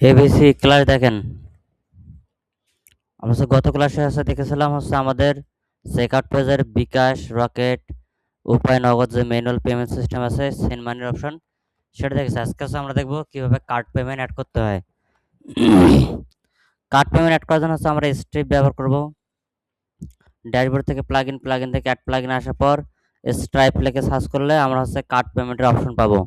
ABC class দেখেন। আমরা গত ক্লাসে দেখেছিলাম আমাদের চেকআউট পেজের বিকাশ, রকেট, উপায় নগদ যে ম্যানুয়াল পেমেন্ট সিস্টেম আছে, সেন্ড মানির অপশন, সেটা দেখেছি। আজকে আমরা দেখবো কিভাবে কার্ড পেমেন্ট অ্যাড করতে হয়। কার্ড পেমেন্ট অ্যাড করার জন্য আমরা স্ট্রিপ ব্যবহার করব। ড্যাশবোর্ড থেকে প্লাগইন থেকে অ্যাড প্লাগইন আসার পর স্ট্রাইপ লিখে সার্চ করলে আমরা কার্ড পেমেন্টের অপশন পাবো।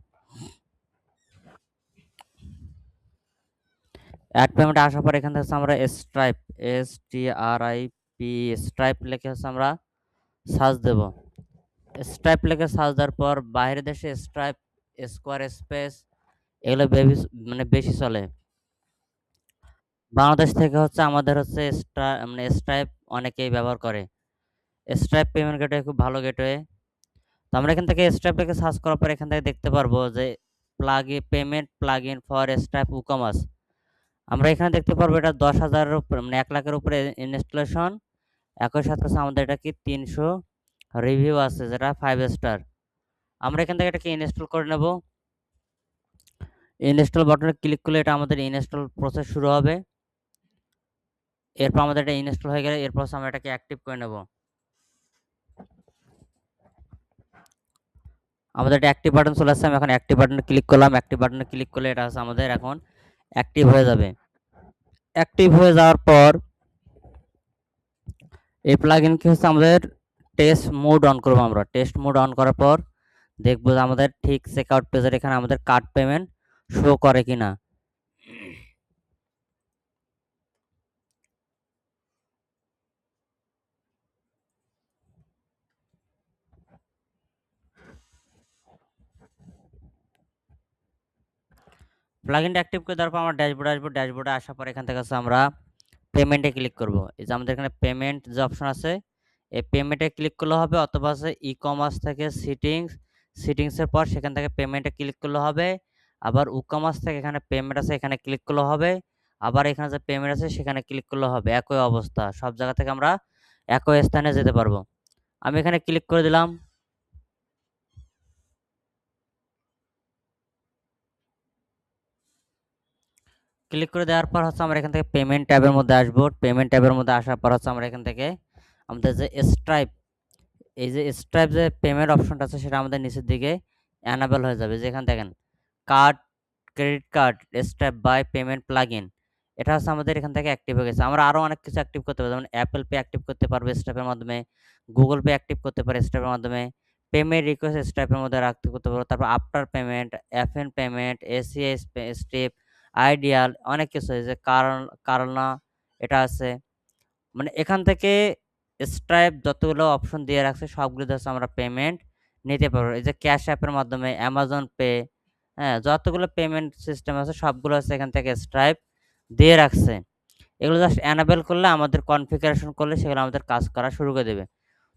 অ্যাড পেমেন্ট আসার পর এখান থেকে আমরা স্ট্রাইপ স্ট্রাইপ লিখে আমরা সার্চ দেব। স্ট্রাইপ লিখে সার্চ দেওয়ার পর বাইরের দেশে স্ট্রাইপ, স্কোয়ার স্পেস এগুলো বেশি চলে। বাংলাদেশ থেকে আমাদের স্ট্রাইপ অনেকেই ব্যবহার করে। স্ট্রাইপ পেমেন্ট গেটওয়ে খুব ভালো গেটওয়ে। তো আমরা এখান থেকে স্ট্রাইপ লিখে সার্চ করার পর এখান থেকে দেখতে পারবো যে পেমেন্ট প্লাগইন ফর স্ট্রাইপ উকমাস। আমরা এখানে দেখতে পারবো এটা 10,000-এর উপরে, 1 লাখের উপরে ইনস্টলেশন। একই সাথে আমাদের এটা কি 300 রিভিউ আছে, যেটা 5 স্টার। আমরা এখান থেকে এটাকে ইনস্টল করে নেব। ইনস্টল বাটনে ক্লিক করলে এটা আমাদের ইনস্টল প্রসেস শুরু হবে। এরপর আমাদের এটা ইনস্টল হয়ে গেলে এরপর আমরা এটাকে অ্যাক্টিভ করে নেব। আমাদের এটা অ্যাক্টিভ বাটন চলে আসছে। আমি এখন অ্যাক্টিভ বাটনে ক্লিক করলাম। অ্যাক্টিভ বাটনে ক্লিক করলে এটা আমাদের এখন অ্যাক্টিভ হয়ে যাবে। অ্যাক্টিভ হয়ে যাওয়ার পর এই প্লাগইন কি আমাদের টেস্ট মোড অন করব। আমরা টেস্ট মোড অন করার পর দেখবো যে আমাদের ঠিক চেকআউট পেজের এখানে আমাদের কার্ড পেমেন্ট শো করে কিনা। প্লাগইনটা অ্যাক্টিভ করে দেওয়ার পর আমরা ড্যাশবোর্ডে আসার পর এখান থেকে আমরা পেমেন্টে ক্লিক করব। এই যে আমাদের এখানে পেমেন্ট যে অপশন আছে, এই পেমেন্টে ক্লিক করলে হবে, অথবা ই কমার্স থেকে সিটিংসের পর সেখান থেকে পেমেন্টে ক্লিক করলে হবে। আবার কমার্স থেকে এখানে পেমেন্ট আছে, এখানে ক্লিক করলে হবে। আবার এখানে যে পেমেন্ট আছে সেখানে ক্লিক করলে হবে। একই অবস্থা, সব জায়গা থেকে আমরা একই স্থানে যেতে পারবো। আমি এখানে ক্লিক করে দিলাম। ক্লিক করে দেওয়ার পর আমরা এখান থেকে পেমেন্ট ট্যাবের মধ্যে আসবো। পেমেন্ট ট্যাবের মধ্যে আসার পর আমরা এখান থেকে আমাদের যে স্ট্রাইপ, এই যে স্ট্রাইপ যে পেমেন্ট অপশনটা আছে সেটা আমাদের নিচের দিকে অ্যানাবেল হয়ে যাবে। যেখানে দেখেন card, credit card, stripe by payment plugin, এটা আমাদের এখান থেকে অ্যাক্টিভ হয়ে গেছে। আমরা আরও অনেক কিছু অ্যাক্টিভ করতে পারবো, যেমন অ্যাপল পে অ্যাক্টিভ করতে পারবো স্ট্রাইপের মাধ্যমে, গুগল পে অ্যাক্টিভ করতে পারে স্ট্রাইপের মাধ্যমে, পেমেন্ট রিকোয়েস্ট স্ট্রাইপের মধ্যে রাখতে করতে পারবো। তারপর after payment, FN payment, ACI step, ideal, অনেক কিছু আছে। কারনা এটা আছে। এখান থেকে স্ট্রাইপ যতগুলো অপশন দিয়ে রাখছে সবগুলো আমরা পেমেন্ট নিতে পারবো। এই যে ক্যাশ অ্যাপের মাধ্যমে, অ্যামাজন পে, হ্যাঁ, যতগুলো পেমেন্ট সিস্টেম আছে সবগুলো এখান থেকে স্ট্রাইপ দিয়ে রাখছে। এগুলো জাস্ট অ্যানাবেল করলে, আমাদের কনফিগারেশন করলে সেগুলো আমাদের কাজ করা শুরু করে দেবে।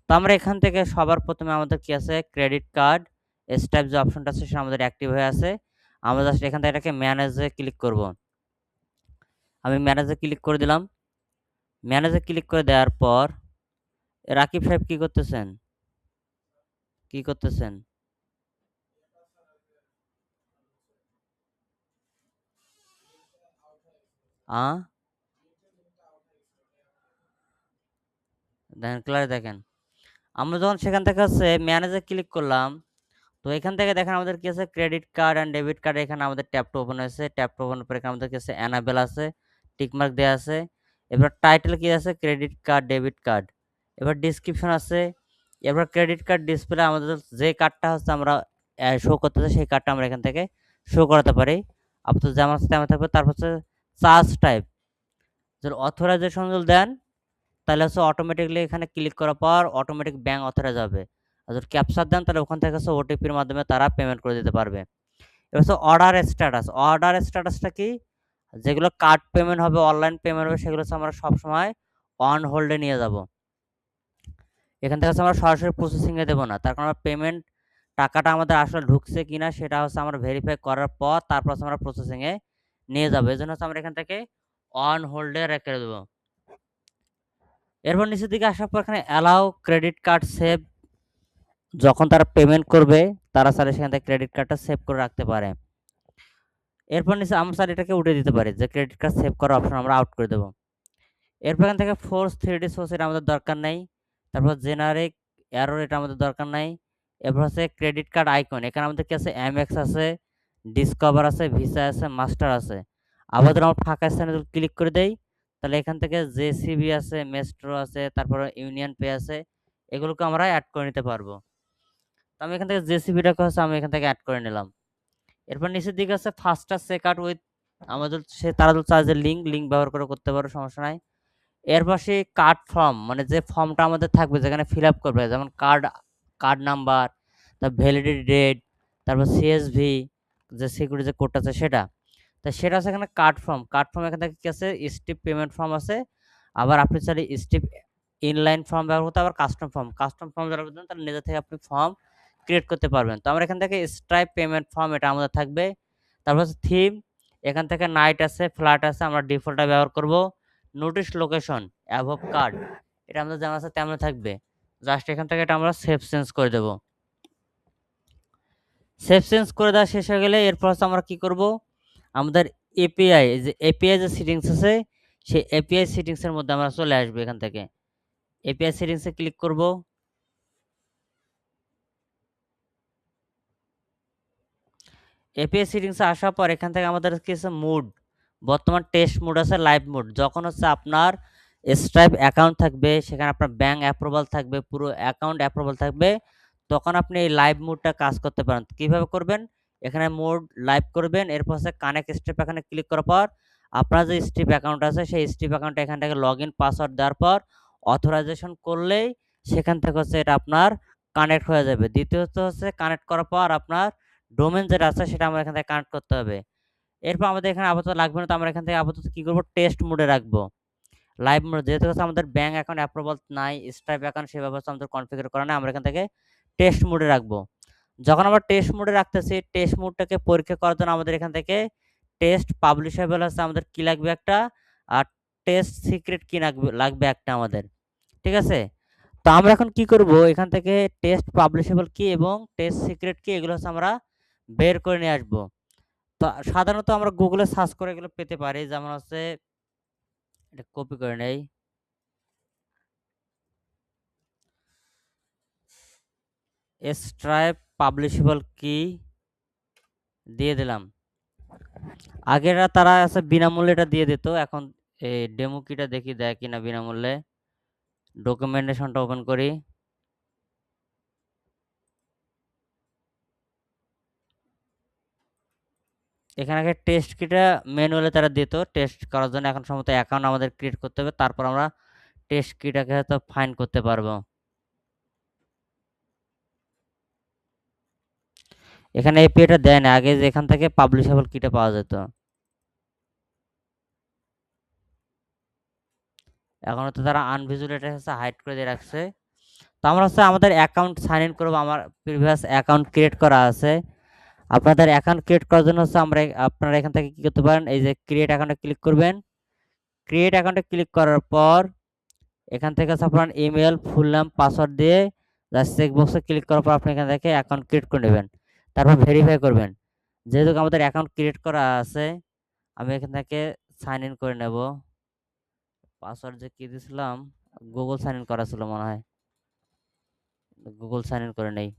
তো আমরা এখান থেকে সবার প্রথমে আমাদের কি আছে, ক্রেডিট কার্ড স্ট্রাইপ যে অপশনটা আছে সেটা আমাদের অ্যাক্টিভ হয়ে আছে। আমরা জাস্ট এখান থেকে এটাকে ম্যানেজে ক্লিক করব। আমি ম্যানেজে ক্লিক করে দিলাম। ম্যানেজে ক্লিক করে দেওয়ার পর রাকিব সাহেব কি করতেছেন? কি করতেছেন? দেখেন, ক্লাস দেখেন। আমরা যখন সেখান থেকে ম্যানেজে ক্লিক করলাম, তো এখান থেকে দেখেন আমাদের কি আছে, credit card and debit card. এখানে আমাদের ট্যাপটা ওপেন হয়েছে। ট্যাপটা ওপেন করে এখানে আমাদের কাছে অ্যানাবেল আছে, টিকমার্ক দেওয়া আছে। এবার টাইটেল কি আছে, ক্রেডিট কার্ড, ডেবিট কার্ড। এবার ডিসক্রিপশন আছে। এবার ক্রেডিট কার্ড ডিসপ্লে আমাদের যে কার্ডটা আমরা শো করতেছে সেই কার্ডটা আমরা এখান থেকে শো করাতে পারি। আপাতত যেমন আছে তেমন থাকবে। তারপর চার্জ টাইপ, যদি অথরাইজেশন দেন তাহলে অটোমেটিকলি এখানে ক্লিক করার পর অটোমেটিক ব্যাঙ্ক অথরাইজ হবে। আর যদি ক্যাপচার দেন তাহলে ওখান থেকে ওটিপির মাধ্যমে তারা পেমেন্ট করে দিতে পারবে। এবার অর্ডার স্ট্যাটাস। অর্ডার স্ট্যাটাসটা কি, যেগুলো কার্ড পেমেন্ট হবে, অনলাইন পেমেন্ট হবে, সেগুলো আমরা সবসময় অন হোল্ডে নিয়ে যাব। এখান থেকে আমরা সরাসরি প্রসেসিংয়ে দেবো না। তার কারণ পেমেন্ট টাকাটা আমাদের আসলে ঢুকছে কিনা সেটা আমরা ভেরিফাই করার পর তারপর আমরা প্রসেসিংয়ে নিয়ে যাবো। এই জন্য আমরা এখান থেকে অন হোল্ডে রেখে দেবো। এরপর নিচের দিকে আসার পর এখানে অ্যালাউ ক্রেডিট কার্ড সেভ, যখন তারা পেমেন্ট করবে তারা চাইলে সেখান থেকে ক্রেডিট কার্ডটা সেভ করে রাখতে পারে। এরপর নিচে আমরা স্যার এটাকে উঠিয়ে দিতে পারি, যে ক্রেডিট কার্ড সেভ করার অপশন আমরা আউট করে দেবো। এরপর এখান থেকে ফোর্স 3D সোর্স এটা আমাদের দরকার নাই। তারপর জেনারিক এরর এটা আমাদের দরকার নাই। এরপর হচ্ছে ক্রেডিট কার্ড আইকন, এখানে আমাদের কি আছে, এমএক্স আছে, ডিসকভার আছে, ভিসা আছে, মাস্টার আছে। আবার ধরো আমরা ফাঁকা স্থানে যদি ক্লিক করে দেই, তাহলে এখান থেকে জেসিবি আছে, মেস্ট্রো আছে, তারপরে ইউনিয়ন পে আছে, এগুলোকে আমরা অ্যাড করে নিতে পারবো। তো আমি এখান থেকে জেসিবিটাকে হচ্ছে আমি এখান থেকে অ্যাড করে নিলাম। এরপর নিচের দিকে আছে ফাস্টার চেকআউট উইথ, আমাদের সে তারা তো চার্জের লিঙ্ক ব্যবহার করে করতে পারো, সমস্যা নাই। এর পাশে কার্ড ফর্ম, মানে যে ফর্মটা আমাদের থাকবে যেখানে ফিল আপ করবে, যেমন কার্ড নাম্বার, তার ভ্যালিডিটি ডেট, তারপর সিএসভি, যে সিকিউরিটি যে কোড আছে সেটা, তো সেটা আছে এখানে কার্ড ফর্ম এখান থেকে কি আছে, স্টিপ পেমেন্ট ফর্ম আছে। আবার আপনি চাইলে স্টিপ ইনলাইন ফর্ম ব্যবহার করতে, আবার কাস্টম ফর্ম যারা বুঝবেন তারা নিজে থেকে আপনি ফর্ম ক্রিয়েট করতে পারবেন। তো আমরা এখান থেকে স্ট্রাইপ পেমেন্ট ফর্ম এটা আমাদের থাকবে। তারপর হচ্ছে থিম, এখান থেকে নাইট আছে, ফ্ল্যাট আছে, আমরা ডিফল্টটা ব্যবহার করব। নোটিশ লোকেশন অ্যাভব কার্ড, এটা আমাদের যেমন আছে তেমন থাকবে। জাস্ট এখান থেকে এটা আমরা সেভ চেঞ্জ করে দেব। সেভ চেঞ্জ করে দেওয়া শেষ হয়ে গেলে এরপর হচ্ছে আমরা কি করব, আমাদের এপিআই যে সেটিংস আছে, সেই এপিআই সেটিংসের মধ্যে আমরা চলে আসবো। এখান থেকে এপিআই সেটিংসে ক্লিক করব। এপিআই সেটিংসে আসার পর এখান থেকে আমাদের কিছু মুড, বর্তমান টেস্ট মুড আছে, লাইভ মুড। যখন হচ্ছে আপনার স্ট্রাইপ অ্যাকাউন্ট থাকবে, সেখানে আপনার ব্যাঙ্ক অ্যাপ্রুভাল থাকবে, পুরো অ্যাকাউন্ট অ্যাপ্রুভাল থাকবে, তখন আপনি এই লাইভ মুডটা কাজ করতে পারেন। কিভাবে করবেন, এখানে মোড লাইভ করবেন, এরপর হচ্ছে কানেক্ট স্ট্রিপ এখানে ক্লিক করার পর আপনার যে স্ট্রিপ অ্যাকাউন্ট আছে সেই স্ট্রিপ অ্যাকাউন্টে এখান থেকে লগ ইন পাসওয়ার্ড দেওয়ার পর অথরাইজেশন করলেই সেখান থেকে হচ্ছে এটা আপনার কানেক্ট হয়ে যাবে। দ্বিতীয়ত হচ্ছে কানেক্ট করার পর আপনার ডোমেন যেটা আছে সেটা আমরা এখান থেকে কানেক্ট করতে হবে। এরপর আমাদের এখানে আপাতত লাগবে না, তো আমরা এখান থেকে আপাতত কি করব, টেস্ট মোডে রাখবো। লাইভ মোড যেহেতু হচ্ছে আমাদের ব্যাঙ্ক অ্যাকাউন্ট অ্যাপ্রুভাল নাই, স্ট্রাইপ অ্যাকাউন্ট সেভাবে হচ্ছে আমাদের কনফিগার করা নাই, আমরা এখান থেকে টেস্ট মোডে রাখবো। যখন আমরা টেস্ট মোডে রাখতেছি, টেস্ট মোডটাকে পরীক্ষা করার জন্য আমাদের এখান থেকে টেস্ট পাবলিশেবল হচ্ছে আমাদের কি লাগবে একটা, আর টেস্ট সিক্রেট কি লাগবে একটা আমাদের, ঠিক আছে। তো আমরা এখন কি করব, এখান থেকে টেস্ট পাবলিশেবল কি এবং টেস্ট সিক্রেট কি এগুলো হচ্ছে আমরা বের করে নিয়ে আসবো। তো সাধারণত আমরা গুগলে সার্চ করে এগুলো পেতে পারি, যেমন হচ্ছে এটা কপি করে নেই, স্ট্রাইপ পাবলিশেবল কি দিয়ে দিলাম। আগেরা তারা আছে বিনামূল্যে এটা দিয়ে দিত, এখন এই ডেমো কিটা দেখি দেয় কিনা বিনামূল্যে। ডকুমেন্টেশনটা ওপেন করি। এখানে আগে টেস্ট কিটা ম্যানুয়ালি তারা দিত টেস্ট করার জন্য, এখন সম্ভবত অ্যাকাউন্ট আমাদের ক্রিয়েট করতে হবে, তারপর আমরা টেস্ট কিটাকে হয়তো ফাইন করতে পারবো। এখানে এপিআইটা দেয় না, আগে যে এখান থেকে পাবলিশেবল কিটা পাওয়া যেত, এখন তো তারা আনভিজুয়াল হচ্ছে হাইড করে দিয়ে রাখছে। তো আমরা হচ্ছে আমাদের অ্যাকাউন্ট সাইন ইন করবো, আমার প্রিভিয়াস অ্যাকাউন্ট ক্রিয়েট করা আছে। আপনাদের অ্যাকাউন্ট ক্রিয়েট করার জন্য হচ্ছে আপনারা এখান থেকে কি করতে পারেন, এই যে ক্রিয়েট অ্যাকাউন্টে ক্লিক করবেন। ক্রিয়েট অ্যাকাউন্টে ক্লিক করার পর এখান থেকে হচ্ছে আপনার ইমেল, ফুল নাম, পাসওয়ার্ড দিয়ে জাস্ট চেক বক্সে ক্লিক করার পর আপনি এখান থেকে অ্যাকাউন্ট ক্রিয়েট করে নেবেন। তারপর ভেরিফাই করবেন। যেহেতু আমাদের অ্যাকাউন্ট ক্রিয়েট করা আছে, আমি এখান থেকে সাইন ইন করে নেব। পাসওয়ার্ড যে কি দিয়েছিলাম, গুগল সাইন ইন করা ছিল মনে হয়, গুগল সাইন ইন করে নেই।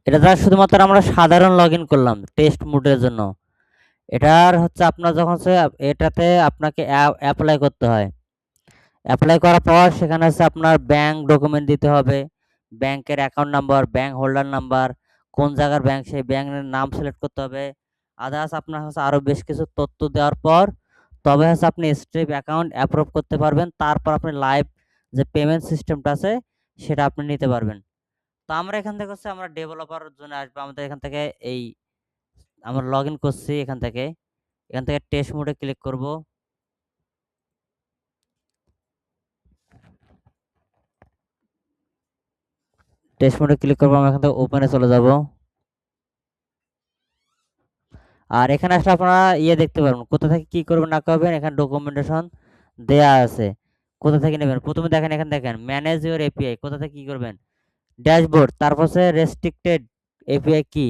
এটা দ্বারা শুধুমাত্র আমরা সাধারণ লগ ইন করলাম টেস্ট মোডের জন্য। এটার হচ্ছে আপনার যখন হচ্ছে এটাতে আপনাকে অ্যাপ্লাই করতে হয়, অ্যাপ্লাই করার পর সেখানে হচ্ছে আপনার ব্যাংক ডকুমেন্ট দিতে হবে, ব্যাংকের account number, bank holder number, কোন জায়গার ব্যাংক সেই ব্যাংকের নাম সিলেক্ট করতে হবে। আদার্স আপনার হচ্ছে আরও বেশ কিছু তথ্য দেওয়ার পর তবে হচ্ছে আপনি স্ট্রিপ অ্যাকাউন্ট অ্যাপ্রুভ করতে পারবেন, তারপর আপনি লাইভ যে পেমেন্ট সিস্টেমটা আছে সেটা আপনি নিতে পারবেন। তো আমরা এখান থেকে হচ্ছে আমরা ডেভেলপারের জন্য আসবো, আমাদের এখান থেকে এই আমরা লগ ইন করছি, এখান থেকে টেস্ট মোডে ক্লিক করব। টেস্ট মোডে ক্লিক করবো, আমরা এখান থেকে ওপেনে চলে যাব। আর এখানে আসলে আপনারা দেখতে পারবেন কোথা থেকে কি করবেন না করবেন, এখানে ডকুমেন্টেশন দেয়া আছে। কোথা থেকে নেবেন? প্রথমে দেখেন, এখানে দেখেন ম্যানেজ ইউর এপিআই, কোথা থেকে কি করবেন? ড্যাশবোর্ড, তারপর হচ্ছে রেস্ট্রিক্টেড এপিআই কি,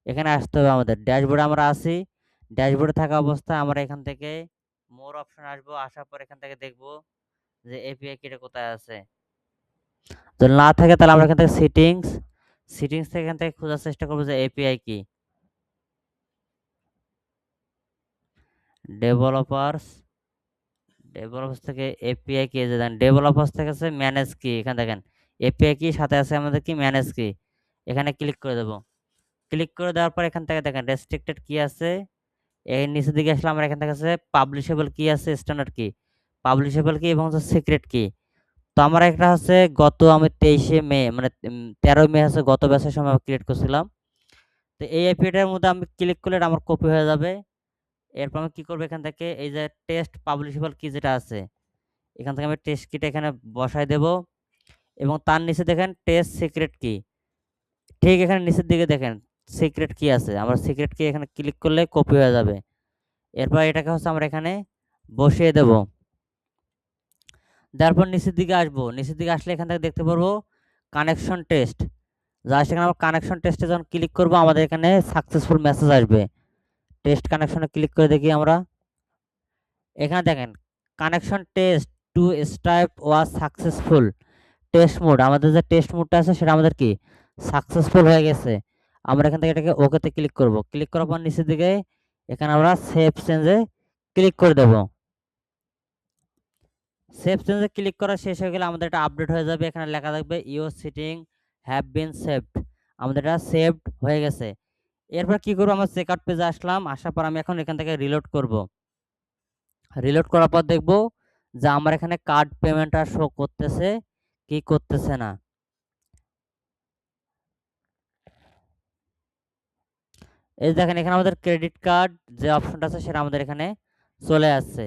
এখানে আসতে হবে আমাদের। ড্যাশবোর্ডে আমরা আসি, ড্যাশবোর্ডে থাকা অবস্থায় আমরা এখান থেকে মোর অপশন আসবো, আসার পর এখান থেকে দেখবো যে এপিআই কিটা কোথায় আছে। যদি না থাকে তাহলে আমরা এখান থেকে সেটিংস থেকে এখান থেকে খোঁজার চেষ্টা করবো যে এপিআই কি। ডেভেলপার্স থেকে এপিআই কি, যে দেন ডেভেলপার্স থেকে আছে ম্যানেজ কি, এখানে দেখেন এপিআই কি সাথে আছে আমাদের কি ম্যানেজ কি, এখানে ক্লিক করে দেবো। ক্লিক করে দেওয়ার পর এখান থেকে দেখেন রেস্ট্রিক্টেড কি আছে, এর নিচের দিকে আসলে আমরা এখান থেকে আছে পাবলিশেবল কি আছে, স্ট্যান্ডার্ড কি, পাবলিশেবল কি এবং হচ্ছে সিক্রেট কি। তো আমরা একটা হচ্ছে আমি 23 মে মানে 13 মে হচ্ছে গত ব্যাচের সময় ক্রিয়েট করছিলাম। তো এই এপিআইটার মধ্যে আমি ক্লিক করলে এটা আমার কপি হয়ে যাবে। এরপর আমি কি করবো, এখান থেকে এই যে টেস্ট পাবলিশেবল কি যেটা আছে, এখান থেকে আমি টেস্ট কিটা এখানে বসাই দেব এবং তার নিচে দেখেন টেস্ট সিক্রেট কি, ঠিক এখানে নিচের দিকে দেখেন সিক্রেট কি আছে, আমরা সিক্রেট কি এখানে ক্লিক করলে কপি হয়ে যাবে। এরপর এটাকে হচ্ছে আমরা এখানে বসিয়ে দেব। তারপর নিচের দিকে আসবো, নিচের দিকে আসলে এখান থেকে দেখতে পারবো কানেকশন টেস্ট, যা সেখানে আমরা কানেকশন টেস্টে যখন ক্লিক করবো আমাদের এখানে সাকসেসফুল মেসেজ আসবে। টেস্ট কানেকশনে ক্লিক করে দেখি আমরা, এখানে দেখেন connection test to Stripe was successful, test mode, আমাদের যে টেস্ট মোডটা আছে সেটা আমাদের কি সাকসেসফুল হয়ে গেছে। আমরা এখান থেকে এটাকে ওকেতে ক্লিক করব, ক্লিক করার পর নিচের দিকে এখানে আমরা সেভ চেঞ্জে ক্লিক করে দেব। সেভ চেঞ্জে ক্লিক করা শেষ হয়ে গেলে আমাদের এটা আপডেট হয়ে যাবে, এখানে লেখা থাকবে your setting have been saved, আমাদের এটা সেভড হয়ে গেছে। এরপর কি করবো, আমরা চেকআউট পেজে আসলাম, আসার পর আমি এখন এখান থেকে রিলোড করব। রিলোড করার পর দেখব যে আমার এখানে কার্ড পেমেন্টটা শো করতেছে কি করতেছে না। এই দেখেন এখানে আমাদের ক্রেডিট কার্ড যে অপশনটা আছে সেটা আমাদের এখানে চলে আসছে।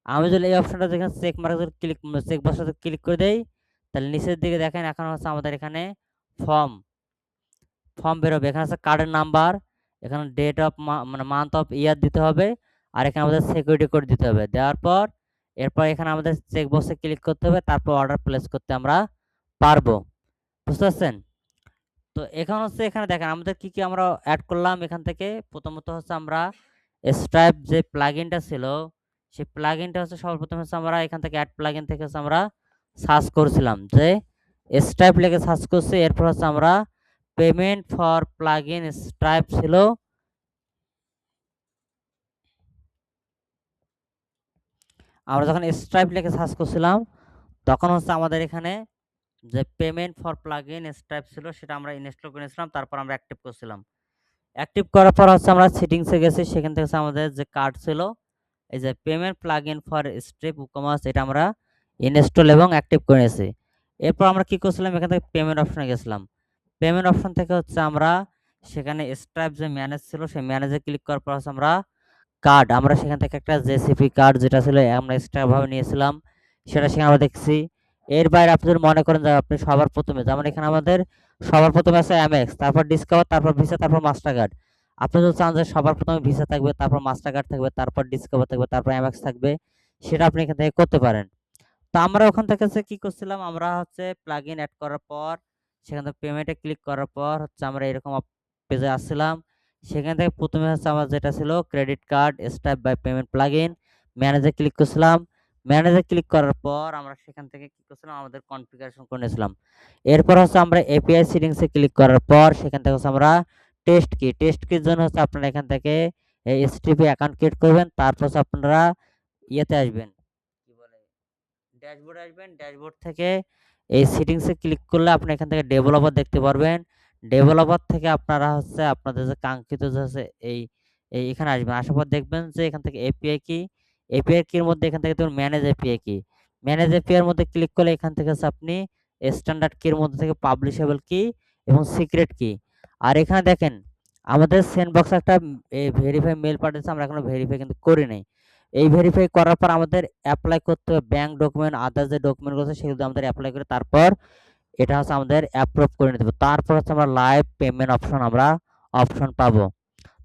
আমি যদি এই অপশনটা যেখানে চেক মার্ক চেক বক্সটাতে ক্লিক করে দেই, তাহলে নিচের দিকে দেখেন এখন হচ্ছে আমাদের এখানে ফর্ম বেরোবে, এখানে আছে কার্ডের নাম্বার, এখানে ডেট অফ মানে মান্থ অফ ইয়ার দিতে হবে, আর এখানে আমাদের সিকিউরিটি কোড দিতে হবে। দেওয়ার পর এরপর এখানে আমাদের চেক বক্সে ক্লিক করতে হবে, তারপর অর্ডার প্লেস করতে আমরা পারবো। বুঝতে পারছেন? তো এখন হচ্ছে এখানে দেখেন আমাদের কি কি আমরা অ্যাড করলাম। এখান থেকে প্রথমত হচ্ছে আমরা স্ট্রাইপ যে প্লাগইনটা ছিল সেই প্লাগইনটা হচ্ছে সর্বপ্রথম হচ্ছে আমরা এখান থেকে অ্যাড প্লাগইন থেকে হচ্ছে আমরা সার্চ করছিলাম, যে স্ট্রাইপ লিখে সার্চ করছি। এরপর হচ্ছে আমরা পেমেন্ট ফর প্লাগইন স্ট্রাইপ ছিল, আমরা যখন স্ট্রাইপ লিখে সার্চ করছিলাম তখন হচ্ছে আমাদের এখানে যে পেমেন্ট ফর প্লাগইন স্ট্রাইপ ছিল সেটা আমরা ইনস্টল করে নিয়েছিলাম, তারপর আমরা অ্যাক্টিভ করছিলাম। অ্যাক্টিভ করার পর হচ্ছে আমরা সেটিংসে গেছি, সেখান থেকে হচ্ছে আমাদের যে কার্ড ছিল এই যে payment plugin for Stripe e-commerce, এটা আমরা ইনস্টল এবং অ্যাক্টিভ করে নিয়েছি। এরপর আমরা কি করছিলাম, এখান থেকে পেমেন্ট অপশনে গেছিলাম। পেমেন্ট অপশন থেকে হচ্ছে আমরা সেখানে স্ট্রাইপ যে ম্যানেজ ছিল সেই ম্যানেজে ক্লিক করার পর হচ্ছে আমরা কার্ড, আমরা সেখান থেকে একটা জেসিপি কার্ড যেটা ছিল আমরা এক্সট্রা ভাবে নিয়েছিলাম সেটা সেখানে আমরা দেখছি। এর বাইরে আপনি যদি মনে করেন যে আপনি সবার প্রথমে, যেমন এখানে আমাদের সবার প্রথমে আছে এমএক্স, তারপর ডিসকভার, তারপর ভিসা, তারপর মাস্টার কার্ড। আপনি যদি চান যে সবার প্রথমে ভিসা থাকবে, তারপর মাস্টার কার্ড থাকবে, তারপর ডিসকভার থাকবে, তারপর এমএক্স থাকবে, সেটা আপনি এখান থেকে করতে পারেন। তো আমরা ওখান থেকে হচ্ছে কি করছিলাম, আমরা হচ্ছে প্লাগইন অ্যাড করার পর সেখান থেকে পেমেন্টে ক্লিক করার পর হচ্ছে আমরা এরকম পেজে আসছিলাম। সেখান থেকে প্রথমে হচ্ছে আমার যেটা ছিল credit card stripe by payment plugin, ম্যানেজে ক্লিক করছিলাম। ম্যানেজে ক্লিক করার পর আমরা সেখান থেকে কি করছিলাম, আমাদের কনফিগারেশন করে নিয়েছিলাম। এরপর হচ্ছে আমরা এপিআই সেটিংসে ক্লিক করার পর সেখান থেকে হচ্ছে আমরা টেস্ট কির জন্য হচ্ছে আপনারা এখান থেকে এসটিপি অ্যাকাউন্ট ক্রিয়েট করবেন, তারপর হচ্ছে আপনারা ইয়েতে আসবেন, কি বলে ড্যাশবোর্ডে আসবেন। ড্যাশবোর্ড থেকে এই সেটিংসে ক্লিক করলে আপনি এখান থেকে ডেভেলপার দেখতে পারবেন। ডেভেলপার থেকে আপনারা হচ্ছে আপনাদের যে কাঙ্ক্ষিত যে হচ্ছে এই এখানে আসবেন, আসার পর দেখবেন যে এখান থেকে এপিআই কি, এপিআই কির মধ্যে এখান থেকে দেখুন ম্যানেজ এপিআই কি, ম্যানেজ এপিআই এর মধ্যে ক্লিক করলে এখান থেকে হচ্ছে আপনি স্ট্যান্ডার্ড কির মধ্যে থেকে পাবলিশেবল কি এবং সিক্রেট কি। আর এখানে দেখেন আমাদের সেন্ড বক্সে একটা ভেরিফাই মেল পাঠিয়েছে, আমরা এখনো ভেরিফাই কিন্তু করি নাই। এই ভেরিফাই করার পর আমাদের অ্যাপ্লাই করতে হবে ব্যাংক ডকুমেন্ট, আদার্স যে ডকুমেন্টগুলো আছে সেগুলো আমাদের অ্যাপ্লাই করে তারপর এটা হচ্ছে আমাদের অ্যাপ্রুভ করে নিতে হবে। তারপর হচ্ছে আমরা লাইভ পেমেন্ট অপশন পাবো,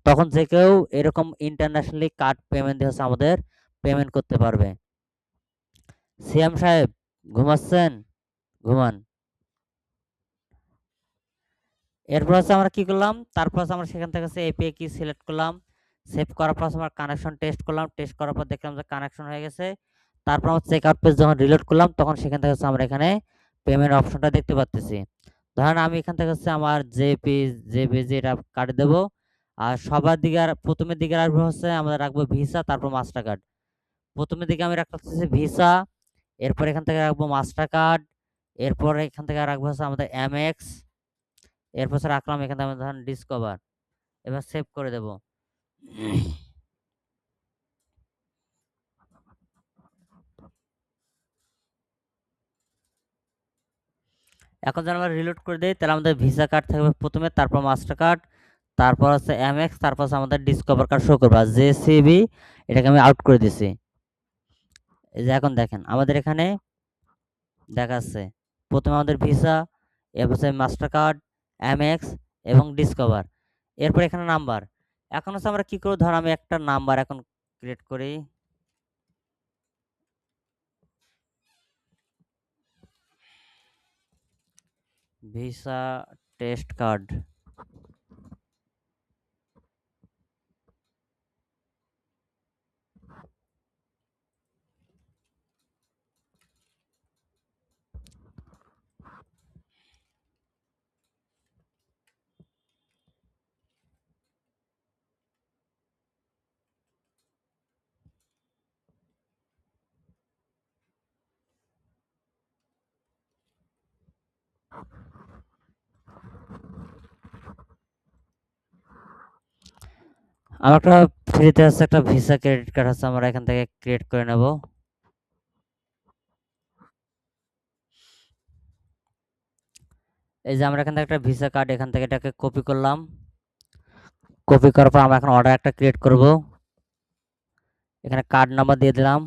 তখন যে কেউ এরকম ইন্টারন্যাশনালি কার্ড পেমেন্ট দিয়ে হচ্ছে আমাদের পেমেন্ট করতে পারবে। সিয়াম সাহেব ঘুমাচ্ছেন? ঘুমান। এরপর হচ্ছে আমরা কি করলাম, তারপর হচ্ছে আমরা সেখান থেকে হচ্ছে এপিআই কি সিলেক্ট করলাম, সেভ করার পর আমরা কানেকশন টেস্ট করলাম, টেস্ট করার পর দেখলাম যে কানেকশন হয়ে গেছে। তারপর আমরা চেক আউট পেজ যখন রিলোড করলাম তখন সেখান থেকে হচ্ছে আমরা এখানে পেমেন্ট অপশনটা দেখতে পাচ্ছি। ধরেন আমি এখান থেকে হচ্ছে আমার যে পেজ এটা কাটে দেবো, আর সবার দিকে আর প্রথমের দিকে রাখবো হচ্ছে আমরা রাখবো ভিসা, তারপর মাস্টার কার্ড। প্রথমের দিকে আমি রাখতেছি ভিসা, এরপর এখান থেকে রাখবো মাস্টার কার্ড, এরপর এখান থেকে রাখবো হচ্ছে আমাদের এমএক্স, এরপর রাখলাম এখান থেকে ধরেন ডিসকভার। এবার সেভ করে দেব। এখন যদি আমরা রিলোড করে দিই তাহলে আমাদের ভিসা কার্ড থাকবে প্রথমে, তারপর মাস্টার কার্ড, তারপর হচ্ছে এমএক্স, তারপর হচ্ছে আমাদের ডিসকভার কার্ড শো করবে। আর জেসিবি এটাকে আমি আউট করে দিছি। এই যে এখন দেখেন আমাদের এখানে দেখাচ্ছে প্রথমে আমাদের ভিসা, এরপর হচ্ছে মাস্টার কার্ড, এমএক্স এবং ডিসকভার, এরপর এখানে নাম্বার। এখন হচ্ছে আমরা কি করব, ধর আমি একটা নাম্বার এখন ক্রিয়েট করি। Visa test card. আমার একটা ফ্রিতে আছে একটা ভিসা ক্রেডিট কার্ড আছে, আমরা এখান থেকে ক্রিয়েট করে নেব। এই যে আমরা এখান থেকে একটা ভিসা কার্ড এখান থেকে এটাকে কপি করলাম, কপি করার পর আমরা এখন অর্ডার একটা ক্রিয়েট করব। এখানে কার্ড নাম্বার দিয়ে দিলাম,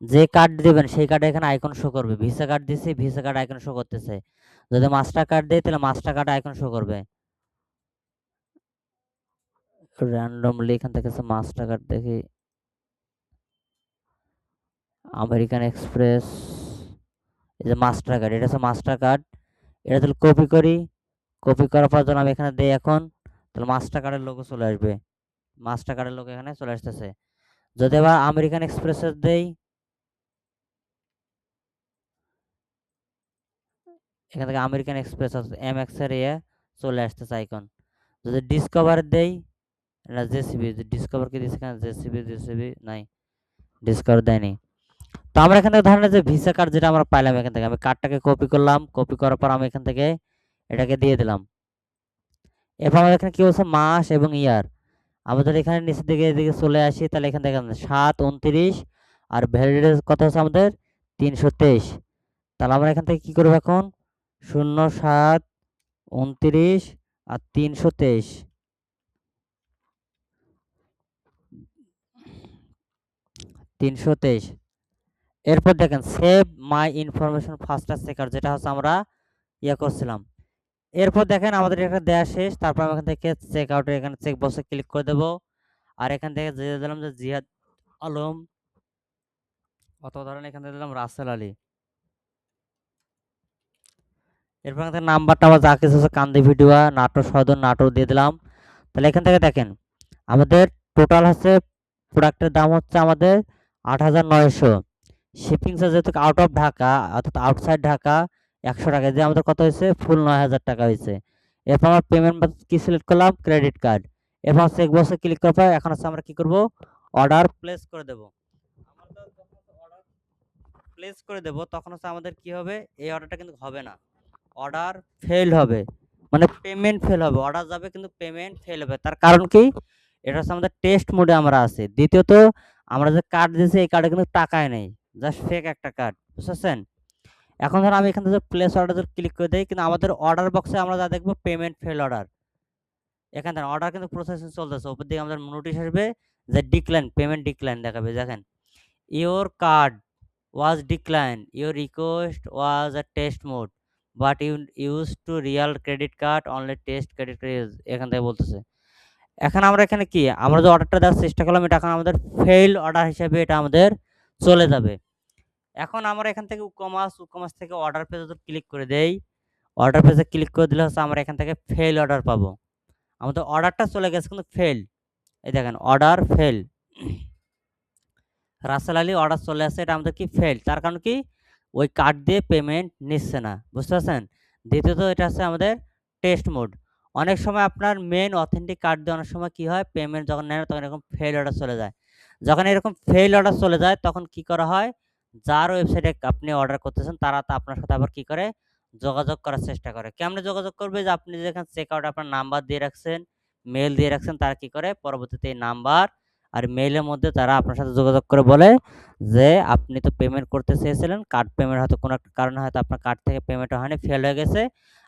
যে কার্ড দিবেন সেই কার্ডে এখানে আইকন শো করবে। ভিসা কার্ড দিছি, ভিসা কার্ড আইকন শো করতেছে। যদি মাস্টার কার্ড দেই তাহলে মাস্টার কার্ড আইকন শো করবে। র্যান্ডমলি এখান থেকে মাস্টার কার্ড দেখি, আমেরিকান এক্সপ্রেস, এই যে মাস্টার কার্ড, এটা হচ্ছে মাস্টার কার্ড। এটা তাহলে কপি করি, কপি করার পর যখন আমি এখানে দেই এখন, তাহলে মাস্টার কার্ডের লোগো চলে আসবে। মাস্টার কার্ডের লোগো এখানে চলে আসতেছে। যদি আবার আমেরিকান এক্সপ্রেসের দেই, এখান থেকে আমেরিকান এক্সপ্রেস এমএক্স এর চলে আসতেছে আইকন। যদি ডিসকভার দেই, না জেসিবি, ডিসকভার কি দিচ্ছে এখানে, জেসিবি নাই, ডিসকভার দেয়নি। তো আমরা এখান থেকে ধরেন যে ভিসা কার্ড যেটা আমরা পাইলাম, এখান থেকে আমি কার্ডটাকে কপি করলাম, কপি করার পর আমি এখান থেকে এটাকে দিয়ে দিলাম। এরপর আমাদের এখানে কি হচ্ছে মাস এবং ইয়ার, আমাদের এখানে নিচের দিকে এদিকে চলে আসি, তাহলে এখান থেকে 7/29 আর ভ্যালিডিটি কত হচ্ছে আমাদের 323। তাহলে আমরা এখান থেকে কি করবো এখন, 07/29 আর 323, 323। এরপর দেখেন সেভ মাই ইনফরমেশন ফাস্টার চেকার, যেটা হচ্ছে আমরা করছিলাম। এরপর দেখেন আমাদের এখানে দেওয়া শেষ। তারপর আমি এখান থেকে চেক আউটের এখানে চেক বক্সে ক্লিক করে দেবো, আর এখান থেকে দিয়ে দিলাম যে জিহাদ আলম, অথবা ধরেন এখান থেকে দিলাম রাসেল আলী। এরপর এখান থেকে নাম্বারটা আমার যা কিছু আছে কান্দি ভিডিও নাটোর সদর নাটোর দিয়ে দিলাম। তাহলে এখান থেকে দেখেন আমাদের টোটাল হচ্ছে প্রোডাক্টের দাম হচ্ছে আমাদের 8,900। শিপিং চার্জ যেহেতু আউট অফ ঢাকা অর্থাৎ আউটসাইড ঢাকা 100 টাকা, যে আমাদের কত হয়েছে ফুল 9,000 টাকা হয়েছে। এরপর আমরা পেমেন্ট কি সিলেক্ট করলাম, ক্রেডিট কার্ড। এরপর চেক বক্সে ক্লিক করার পর এখন হচ্ছে আমরা কি করব, অর্ডার প্লেস করে দেব। আমরা যখন অর্ডার প্লেস করে দেব তখন হচ্ছে আমাদের কি হবে, এই অর্ডারটা কিন্তু হবে না, অর্ডার ফেল হবে, মানে পেমেন্ট ফেল হবে। অর্ডার যাবে কিন্তু পেমেন্ট ফেল হবে। তার কারণ কি, এটা হচ্ছে আমাদের টেস্ট মোডে আমরা আছি। দ্বিতীয়ত আমরা যে কার্ড দিয়েছি এই কার্ডে কিন্তু টাকাই নেই, জাস্ট ফেক একটা কার্ড, বুঝছেন। এখন ধর আমি এখান থেকে প্লেস অর্ডার ক্লিক করে দিই, কিন্তু আমাদের অর্ডার বক্সে আমরা যা দেখবো পেমেন্ট ফেল অর্ডার। এখান থেকে অর্ডার কিন্তু প্রসেসিং চলতেছে, উপর দিকে আমাদের নোটিশ আসবে যে ডিক্লাইন, পেমেন্ট ডিক্লাইন দেখাবে। দেখেন your card was decline, your request was a test mode but you use to real credit card only test credit card, এখান থেকে বলতেছে। এখন আমরা এখানে কি, আমরা যে অর্ডারটা দেওয়ার চেষ্টা করলাম এটা এখন আমাদের ফেইল অর্ডার হিসেবে এটা আমাদের চলে যাবে। এখন আমরা এখান থেকে ই-কমার্স থেকে অর্ডার পেজে যদি ক্লিক করে দেই, অর্ডার পেজে ক্লিক করে দিলে হচ্ছে আমরা এখান থেকে ফেইল অর্ডার পাবো। আমাদের অর্ডারটা চলে গেছে কিন্তু ফেইল। এই দেখেন order fail. Rasel Ali order চলে আসছে, এটা আমাদের কি ফেইল। তার কারণ কি ওই কার্ড দিয়ে পেমেন্ট নিচ্ছে না, বুঝতে পারছেন। দ্বিতীয়ত এটা হচ্ছে আমাদের টেস্ট মোড। অনেক সময় আপনার মেন অথেন্টিক কার্ড দিয়ে অনেক সময় কি হয় পেমেন্ট যখন নেয় না তখন এরকম ফেইল অর্ডার চলে যায়। যখন এরকম ফেইল অর্ডার চলে যায় তখন কি করা হয়, যার ওয়েবসাইটে আপনি অর্ডার করতেছেন তারা তো আপনার সাথে আবার কি করে যোগাযোগ করার চেষ্টা করে। কেমনে যোগাযোগ করবে, যে আপনি যেখানে চেক আউট আপনার নাম্বার দিয়ে রাখছেন, মেল দিয়ে রাখছেন, তারা কি করে পরবর্তীতে এই নাম্বার আর মেইলের মধ্যে তারা আপনার সাথে যোগাযোগ করে বলে যে আপনি তো পেমেন্ট করতে চেয়েছিলেন, কার্ড পেমেন্ট হয়তো কোনো একটা কারণে হয়তো আপনার কার্ড থেকে পেমেন্ট হয়নি, ফেল হয়ে গেছে।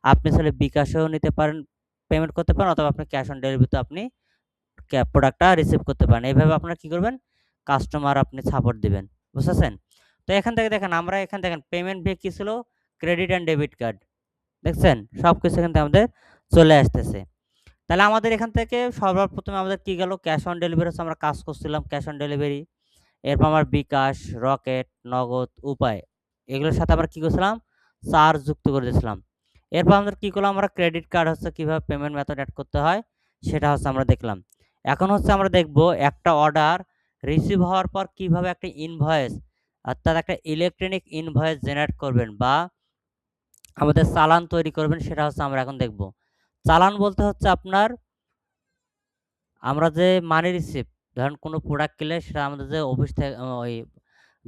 আপনি আসলে বিকাশেও নিতে পারেন, পেমেন্ট করতে পারেন, অথবা আপনি ক্যাশ অন ডেলিভারিতে আপনি প্রোডাক্টটা রিসিভ করতে পারেন। এইভাবে আপনারা কি করবেন, কাস্টমার আপনি সাপোর্ট দিবেন, বুঝতেছেন। তো এখান থেকে দেখেন আমরা এখানে দেখেন পেমেন্ট ভে কি ছিল, ক্রেডিট অ্যান্ড ডেবিট কার্ড, দেখছেন সব কিছু এখান থেকে আমাদের চলে আসতেছে। তাহলে আমাদের এখান থেকে সর্বপ্রথমে আমাদের কি গেল, ক্যাশ অন ডেলিভারি হচ্ছে আমরা কাজ করছিলাম ক্যাশ অন ডেলিভারি। এরপর আমার বিকাশ, রকেট, নগদ, উপায় এগুলোর সাথে আমরা কি করছিলাম, চার্জ যুক্ত করে দিয়েছিলাম। এরপর আমাদের কি করলাম, আমরা ক্রেডিট কার্ড হচ্ছে কিভাবে পেমেন্ট মেথড অ্যাড করতে হয় সেটা হচ্ছে আমরা দেখলাম। এখন হচ্ছে আমরা দেখব একটা অর্ডার রিসিভ হওয়ার পর কিভাবে একটা ইনভয়েস, অর্থাৎ একটা ইলেকট্রনিক ইনভয়েস জেনারেট করবেন বা আমাদের চালান তৈরি করবেন, সেটা হচ্ছে আমরা এখন দেখব। চালান বলতে হচ্ছে আপনার আমরা যে মানি রিসিপ্ট, ধরেন কোনো প্রোডাক্ট কিনলে সেটা আমাদের যে অফিস থেকে ওই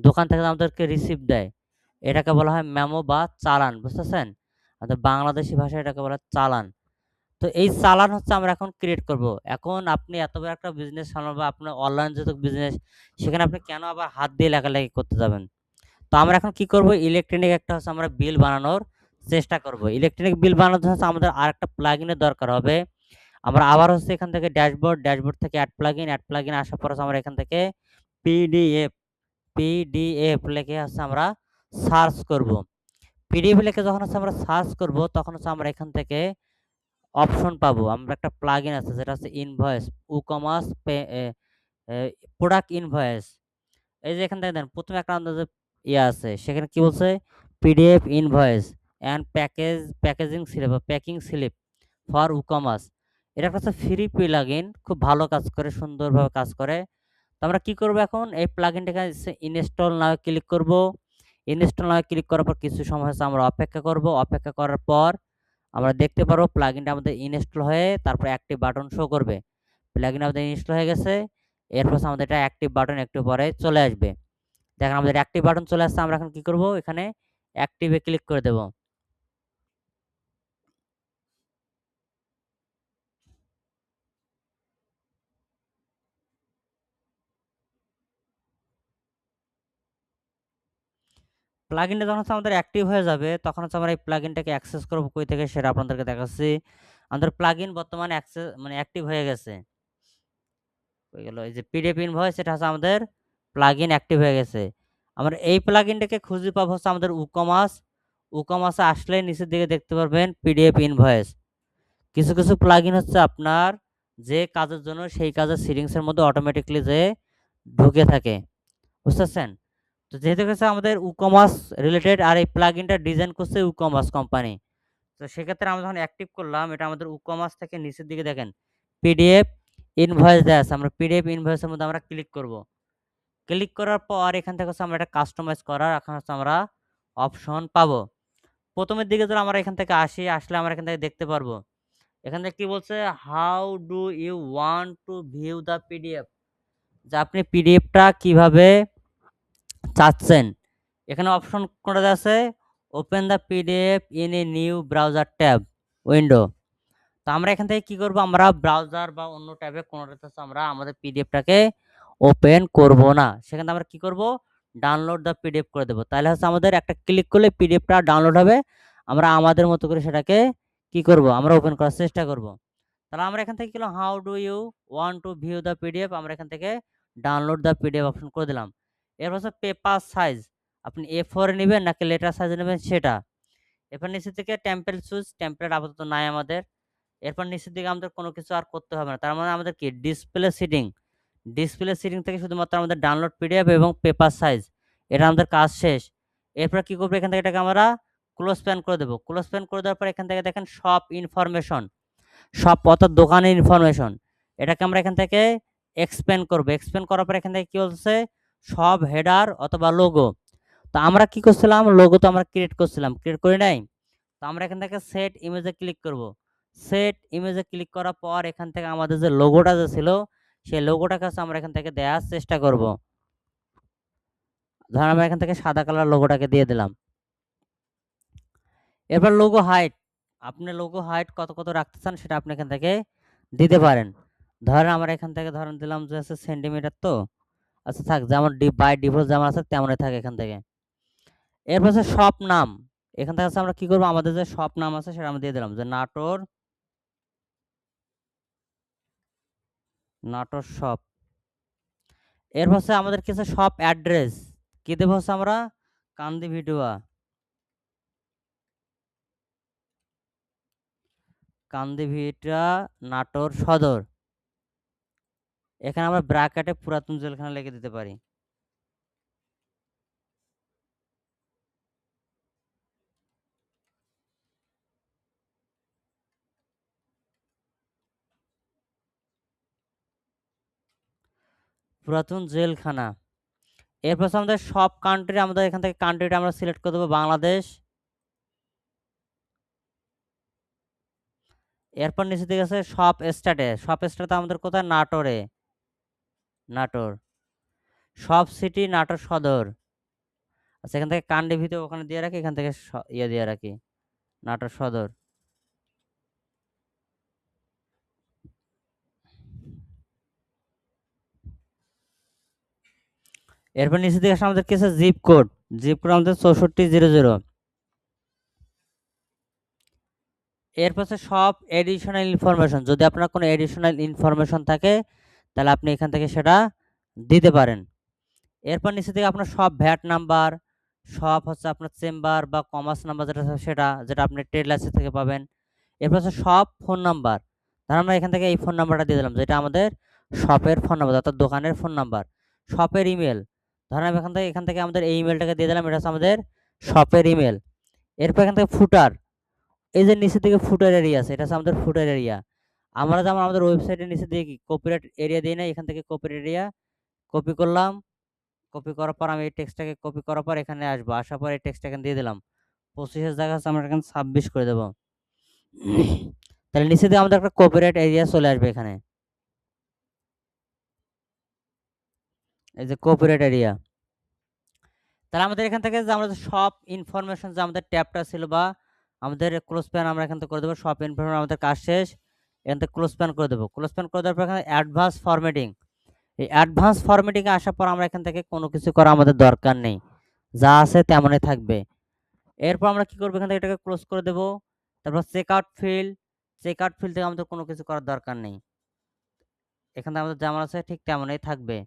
দোকান থেকে আমাদেরকে রিসিপ্ট দেয়, এটাকে বলা হয় মেমো বা চালান, বুঝতেছেন। আমাদের বাংলাদেশি ভাষায় এটাকে বলা হয় চালান। তো এই চালান হচ্ছে আমরা এখন ক্রিয়েট করব। এখন আপনি এত বড় একটা বিজনেস সামলান বা আপনার অনলাইন যেহেতু বিজনেস, সেখানে আপনি কেন আবার হাত দিয়ে লেখালেখি করতে যাবেন। তো আমরা এখন কি করব, ইলেকট্রনিক একটা হচ্ছে আমরা বিল বানানোর চেষ্টা করব। ইলেকট্রনিক বিল বানানোর জন্য হচ্ছে আমাদের আরেকটা প্লাগইনের দরকার হবে। আমরা আবার হচ্ছে এখান থেকে ড্যাশবোর্ড থেকে অ্যাড প্লাগইন আসার পর হচ্ছে আমরা এখান থেকে পিডিএফ লিখে হচ্ছে আমরা সার্চ করব। পিডিএফ লিখে যখন হচ্ছে আমরা সার্চ করব তখন হচ্ছে আমরা এখান থেকে অপশন পাবো। আমরা একটা প্লাগইন আছে যেটা হচ্ছে ইনভয়েস, ই-কমার্স প্রোডাক্ট ইনভয়েস। এই যে এখান থেকে দেন প্রথমে একটা আমাদের যে ইয়ে আছে সেখানে কি বলছে, PDF invoice and packaging slip বা প্যাকিং স্লিপ ফর ই-কমার্স। এটা একটা হচ্ছে ফ্রি প্লাগইন, খুব ভালো কাজ করে, সুন্দরভাবে কাজ করে। তো আমরা কি করব, এখন এই প্লাগইনটাকে ইনস্টল নাও ক্লিক করব। ইনস্টল নাও ক্লিক করার পর কিছু সময় হচ্ছে আমরা অপেক্ষা করব। অপেক্ষা করার পর আমরা দেখতে পারবো প্লাগইনটা আমাদের ইনস্টল হয়ে তারপর অ্যাক্টিভ বাটন শো করবে। প্লাগইন আমাদের ইনস্টল হয়ে গেছে। এরপর আমাদের এটা অ্যাক্টিভ বাটন একটু পরে চলে আসবে। দেখেন আমাদের অ্যাক্টিভ বাটন চলে আসছে। আমরা এখন কি করব, এখানে অ্যাক্টিভে ক্লিক করে দেব। প্লাগইনটা যখন হচ্ছে আমাদের অ্যাক্টিভ হয়ে যাবে তখন হচ্ছে আমরা এই প্লাগইনটাকে অ্যাক্সেস করব কই থেকে সেটা আপনাদেরকে দেখাচ্ছি। আমাদের প্লাগইন বর্তমানে অ্যাক্টিভ হয়ে গেছে। হয়ে গেল এই যে পিডিএফ ইনভয়েস, এটা হচ্ছে আমাদের প্লাগইন অ্যাক্টিভ হয়ে গেছে। আমরা এই প্লাগইনটাকে খুঁজে পাবো হচ্ছে আমাদের ই-কমার্সে আসলে নিচের দিকে দেখতে পারবেন পিডিএফ ইনভয়েস। কিছু কিছু প্লাগইন হচ্ছে আপনার যে কাজের জন্য সেই কাজের সিটিংসের মধ্যে অটোমেটিকলি যে ঢুকে থাকে, বুঝতেছেন। তো যেহেতু হচ্ছে আমাদের ই-কমার্স রিলেটেড আর এই প্লাগইনটা ডিজাইন করছে ই-কমার্স কোম্পানি, তো সেক্ষেত্রে আমরা যখন অ্যাক্টিভ করলাম এটা আমাদের ই-কমার্স থেকে নিচের দিকে দেখেন পিডিএফ ইনভয়েস দেওয়া আছে। আমরা পিডিএফ ইনভয়েসের মধ্যে আমরা ক্লিক করব। ক্লিক করার পর এখান থেকে হচ্ছে আমরা এটা কাস্টমাইজ করার এখন হচ্ছে আমরা অপশন পাবো। প্রথমের দিকে যদি আমরা এখান থেকে আসলে আমরা এখান থেকে দেখতে পারবো, এখান থেকে কি বলছে, how do you want to view the PDF, যে আপনি পিডিএফটা কিভাবে চাচ্ছেন। এখানে অপশন কোনটা আছে, open the PDF in a new browser tab window. তো আমরা এখান থেকে কি করব, আমরা ব্রাউজার বা অন্য ট্যাবে কোনোটাতে আমরা আমাদের পিডিএফটাকে ওপেন করব না, সেখানে আমরা কি করব, ডাউনলোড দ্য পিডিএফ করে দেব। তাহলে হচ্ছে আমাদের একটা ক্লিক করলে পিডিএফটা ডাউনলোড হবে। আমরা আমাদের মতো করে সেটাকে কি করব, আমরা ওপেন করার চেষ্টা করব। তাহলে আমরা এখান থেকে কি করলাম, how do you want to view the PDF, আমরা এখান থেকে ডাউনলোড দ্য পিডিএফ অপশন করে দিলাম। এরপর হচ্ছে পেপার সাইজ, আপনি A4 নেবেন নাকি লেটার সাইজে নেবেন সেটা। এরপর নিচে থেকে টেমপ্লেট আপাতত নাই আমাদের। এরপর নিচের দিকে আমাদের কোনো কিছু আর করতে হবে না। তার মানে আমাদের কি ডিসপ্লে সিটিং থেকে শুধুমাত্র আমাদের ডাউনলোড পিডিএফ এবং পেপার সাইজ এটা আমাদের কাজ শেষ। এরপর কি করবো, এখান থেকে এটাকে আমরা ক্লোজ প্যান করে দেবো। ক্লোজ প্যান করে দেওয়ার পর এখান থেকে দেখেন শপ ইনফরমেশন, শপ অর্থাৎ দোকানের ইনফরমেশন, এটাকে আমরা এখান থেকে এক্সপ্যান্ড করবো। এক্সপ্যান্ড করার পর এখান থেকে কি বলছে, সব হেডার অথবা লোগো। তো আমরা কি করছিলাম, লোগো তো আমরা ক্রিয়েট করছিলাম, ক্রিয়েট করি নাই। তো আমরা এখান থেকে সেট ইমেজে ক্লিক করব। সেট ইমেজে ক্লিক করার পর এখান থেকে আমাদের যে লোগোটা যে ছিল সেই লোগোটাকে হচ্ছে আমরা এখান থেকে দেওয়ার চেষ্টা করব। ধরেন আমরা এখান থেকে সাদা কালার লোগোটাকে দিয়ে দিলাম। এরপর লোগো হাইট, আপনি লোগো হাইট কত কত রাখতে চান সেটা আপনি এখান থেকে দিতে পারেন। ধরেন আমরা এখান থেকে ধরেন দিলাম যে আছে সেন্টিমিটার, তো আচ্ছা থাক, যেমন বাই ডিফল্ট যেমন আছে তেমনই থাকে এখান থেকে। এরপর হচ্ছে শপ নাম, এখান থেকে আমরা কি করবো, আমাদের যে শপ নাম আছে সেটা আমরা দিয়ে দিলাম যে নাটোর, নাটোর শপ। এরপর হচ্ছে আমাদের কিছু শপ অ্যাড্রেস কি দেবো হচ্ছে আমরা, কান্দি ভিটুয়া, কান্দি ভিটা নাটোর সদর। এখানে আমরা ব্র্যাকেটে পুরাতন জেলখানা লিখে দিতে পারি। পুরাতন জেলখানা। এরপর আমাদের সব কান্ট্রি, আমাদের এখান থেকে কান্ট্রিটা আমরা সিলেক্ট করে দেবো বাংলাদেশ। এরপর নিচে দিকে আছে সব স্টেটে, সব স্টেটে আমাদের কোথায়, নাটোরে, নাটোর। সব সিটি নাটোর সদর। আচ্ছা এখান থেকে কান্ডি ভিতরে ওখানে দিয়ে রাখি, এখান থেকে ইয়ে দিয়ে রাখি নাটোর সদর। এরপর নিচে দিকে আসলে আমাদের কি আছে, জিপ কোড, জিপ কোড আমাদের 6400। এরপর হচ্ছে সব এডিশনাল ইনফরমেশন, যদি আপনার কোনো এডিশনাল ইনফরমেশন থাকে তাহলে আপনি এখান থেকে সেটা দিতে পারেন। এরপর নিচে থেকে আপনার সব ভ্যাট নাম্বার, সব হচ্ছে আপনার চেম্বার বা কমার্স নাম্বার যেটা সেটা, যেটা আপনি ট্রেড লাইসেন্স থেকে পাবেন। এরপর হচ্ছে সব ফোন নাম্বার, ধর আমরা এখান থেকে এই ফোন নাম্বারটা দিয়ে দিলাম যেটা আমাদের শপের ফোন নাম্বার অর্থাৎ দোকানের ফোন নাম্বার। শপের ইমেল, ধরেন আমি এখান থেকে আমাদের এই ইমেলটাকে দিয়ে দিলাম, এটা হচ্ছে আমাদের শপের ইমেল। এরপর এখান থেকে ফুটার, এই যে নিচের দিকে ফুটার এরিয়া আছে, এটা হচ্ছে আমাদের ফুটার এরিয়া। আমরা যেমন আমাদের ওয়েবসাইটের নিচে দিয়ে কি কপিরাইট এরিয়া দিই না, এখান থেকে কপিরাইট এরিয়া কপি করলাম। কপি করার পর আমি এই টেক্সটটাকে কপি করার পর এখানে আসবো, আসার পর এই টেক্সটটা এখানে দিয়ে দিলাম। 25-এর জায়গা আছে আমরা এখানে 26 করে দেবো। তাহলে নিচে দিয়ে আমাদের একটা কপিরাইট এরিয়া চলে আসবে এখানে, এই যে কপিরাইট এরিয়া। তাহলে আমাদের এখান থেকে যে আমরা সব ইনফরমেশন যে আমাদের ট্যাবটা ছিল বা আমাদের ক্লোজ প্যান আমরা এখান থেকে করে দেবো, সব ইনফরমেশন আমাদের কাজ শেষ, এখান থেকে ক্লোজ প্যান করে দেবো। ক্লোজ প্যান করে দেওয়ার পর এখানে অ্যাডভান্স ফরম্যাটিং, এই অ্যাডভান্স ফরম্যাটিংয়ে আসার পর আমরা এখান থেকে কোনো কিছু করা আমাদের দরকার নেই, যা আছে তেমনই থাকবে। এরপর আমরা কি করবো, এখান থেকে এটাকে ক্লোজ করে দেবো। তারপর check out field, check out field থেকে আমাদের কোনো কিছু করার দরকার নেই, এখান থেকে আমাদের যেমন আছে ঠিক তেমনই থাকবে।